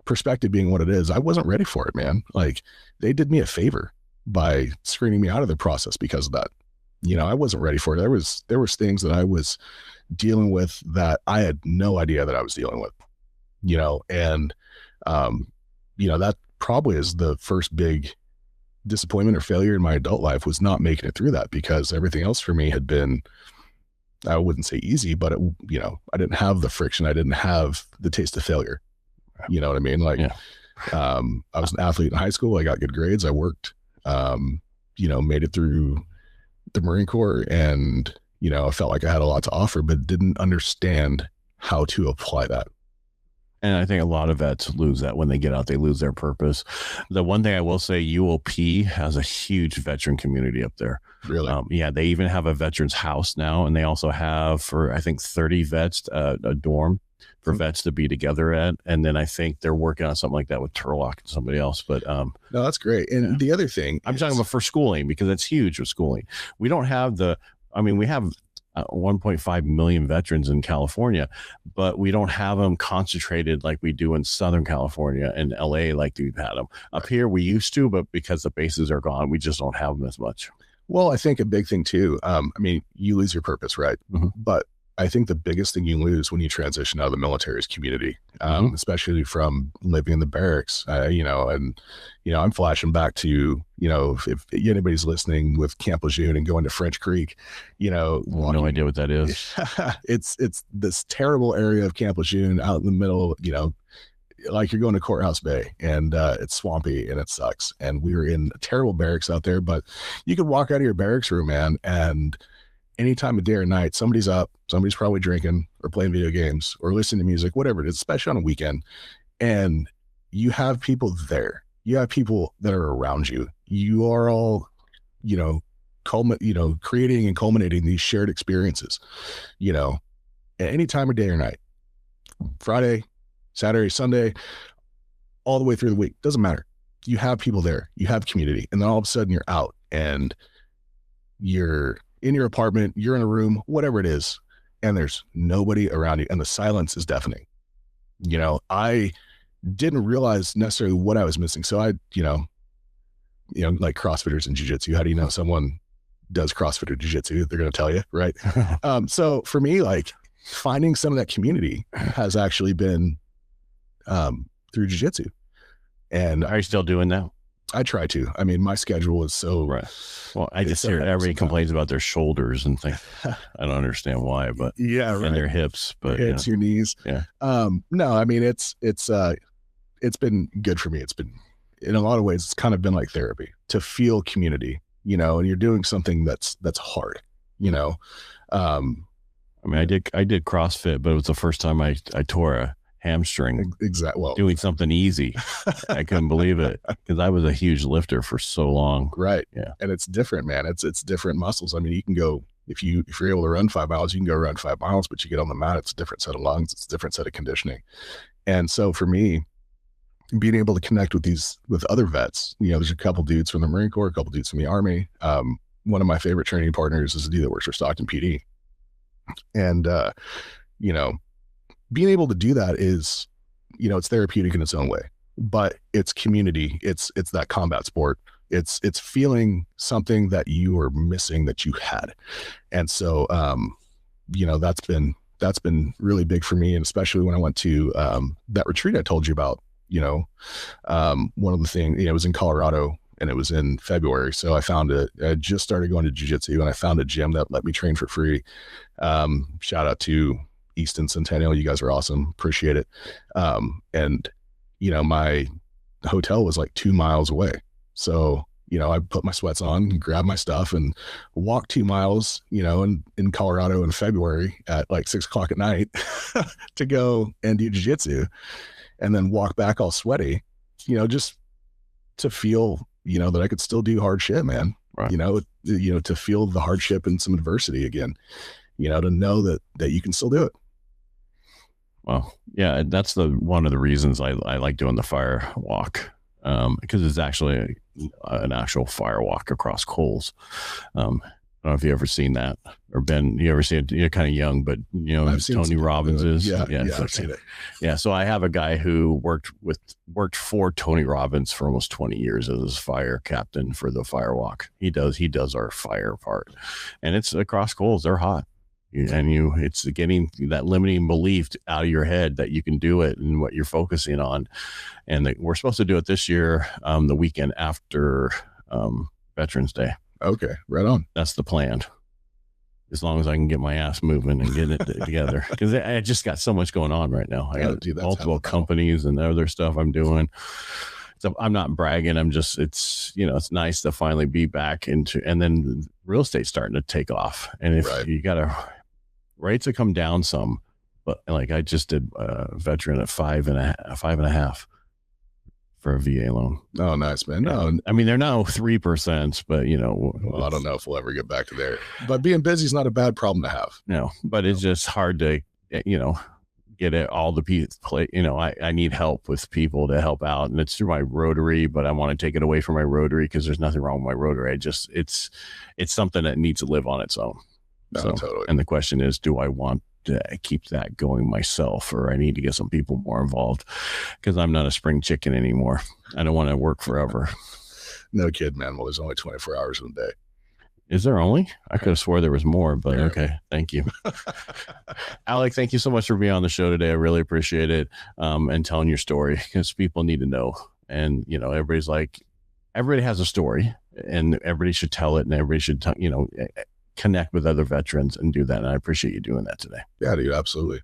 perspective being what it is, I wasn't ready for it, man. Like, they did me a favor by screening me out of the process because of that. I wasn't ready for it. There was things that I was dealing with that I had no idea that I was dealing with, and that probably is the first big disappointment or failure in my adult life, was not making it through that, because everything else for me had been, I wouldn't say easy, but I didn't have the friction. I didn't have the taste of failure. You know what I mean? Like, yeah. I was an athlete in high school. I got good grades. I worked, made it through the Marine Corps, and, I felt like I had a lot to offer, but didn't understand how to apply that. And I think a lot of vets lose that when they get out. They lose their purpose. The one thing I will say, UOP has a huge veteran community up there. Really? They even have a veterans house now, and they also have, for I think 30 vets, a dorm for vets to be together at. And then I think they're working on something like that with Turlock and somebody else. But no, that's great. And the other thing, I'm talking about for schooling, because that's huge with schooling. We don't have we have 1.5 million veterans in California, but we don't have them concentrated like we do in Southern California and LA, like we've had them up here. We used to, but because the bases are gone, we just don't have them as much. Well, I think a big thing too, you lose your purpose, right? Mm-hmm. But I think the biggest thing you lose when you transition out of the military is community, especially from living in the barracks, and, I'm flashing back to, if anybody's listening with Camp Lejeune and going to French Creek, no idea what that is. It's this terrible area of Camp Lejeune out in the middle, like you're going to Courthouse Bay, and it's swampy and it sucks. And we were in terrible barracks out there, but you could walk out of your barracks room, man, and any time of day or night, somebody's up, somebody's probably drinking or playing video games or listening to music, whatever it is, especially on a weekend. And you have people there. You have people that are around you. You are all, creating and culminating these shared experiences, at any time of day or night, Friday, Saturday, Sunday, all the way through the week. Doesn't matter. You have people there. You have community. And then all of a sudden you're out and you're in your apartment, you're in a room, whatever it is, and there's nobody around you, and the silence is deafening. I didn't realize necessarily what I was missing. So I, like CrossFitters and jiu-jitsu, how do you know someone does CrossFit or jiu-jitsu? They're going to tell you, right? So for me, like, finding some of that community has actually been through jiu-jitsu. And are you still doing that? I try to. I mean, my schedule is so right. Well, I just hear everybody complains about their shoulders and things. I don't understand why, but yeah, right. And their hips, but your hips, your knees. Yeah. No, I mean, it's been good for me. It's been, in a lot of ways, it's kind of been like therapy to feel community, and you're doing something that's hard, I mean, I did CrossFit, but it was the first time I tore a hamstring. Exactly. Well, doing something easy. I couldn't believe it because I was a huge lifter for so long. Right. Yeah. And it's different, man. It's different muscles. I mean, you can go, if you're able to run 5 miles, you can go run 5 miles, but you get on the mat, it's a different set of lungs. It's a different set of conditioning. And so for me, being able to connect with other vets, there's a couple dudes from the Marine Corps, a couple dudes from the Army. One of my favorite training partners is a dude that works for Stockton PD. And, being able to do that is, it's therapeutic in its own way, but it's community. It's that combat sport. It's feeling something that you are missing that you had. And so, that's been really big for me. And especially when I went to, that retreat I told you about, one of the things, it was in Colorado and it was in February. So I just started going to jiu-jitsu and I found a gym that let me train for free. Shout out to Easton Centennial. You guys are awesome. Appreciate it. And my hotel was like 2 miles away. So, I put my sweats on, grabbed my stuff and walked 2 miles, in Colorado in February at like 6:00 at night to go and do jiu-jitsu and then walk back all sweaty, just to feel, that I could still do hard shit, man. Right. To feel the hardship and some adversity again, to know that you can still do it. Well, yeah, that's one of the reasons I like doing the fire walk, because it's actually an actual fire walk across coals. I don't know if you ever seen that or been, you ever see it? You're kind of young, but Tony Robbins is. Yeah, I've seen it. Yeah. So I have a guy who worked for Tony Robbins for almost 20 years as his fire captain for the fire walk. He does our fire part, and it's across coals. They're hot. It's getting that limiting belief out of your head that you can do it and what you're focusing on. And we're supposed to do it this year, the weekend after Veterans Day. Okay, right on. That's the plan. As long as I can get my ass moving and get it together, because I just got so much going on right now. I got multiple companies and other stuff I'm doing. So I'm not bragging. I'm just, it's nice to finally be back into, and then real estate's starting to take off. And if you got rates to come down some, but like I just did a veteran at 5.5 for a VA loan. Oh, nice, man. No, I mean, they're now 3%, but well, I don't know if we'll ever get back to there, but being busy is not a bad problem to have. No, but it's just hard to, get it all the people. I need help with people to help out, and it's through my Rotary, but I want to take it away from my Rotary because there's nothing wrong with my Rotary. It's something that needs to live on its own. No, totally. And the question is, do I want to keep that going myself, or I need to get some people more involved because I'm not a spring chicken anymore. I don't want to work forever. No kid, man. Well, there's only 24 hours in a day. Is there only? I could have swore there was more, but okay. Thank you. Alec, thank you so much for being on the show today. I really appreciate it. And telling your story, because people need to know. And, you know, everybody has a story, and everybody should tell it, and everybody should, connect with other veterans and do that. And I appreciate you doing that today. Yeah, dude, absolutely.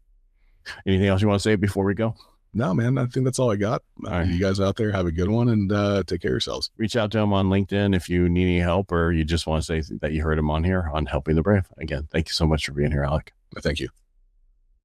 Anything else you want to say before we go? No, man, I think that's all I got. All right. You guys out there have a good one, and take care of yourselves. Reach out to him on LinkedIn if you need any help, or you just want to say that you heard him on here on Helping the Brave. Again, thank you so much for being here, Alec. Thank you.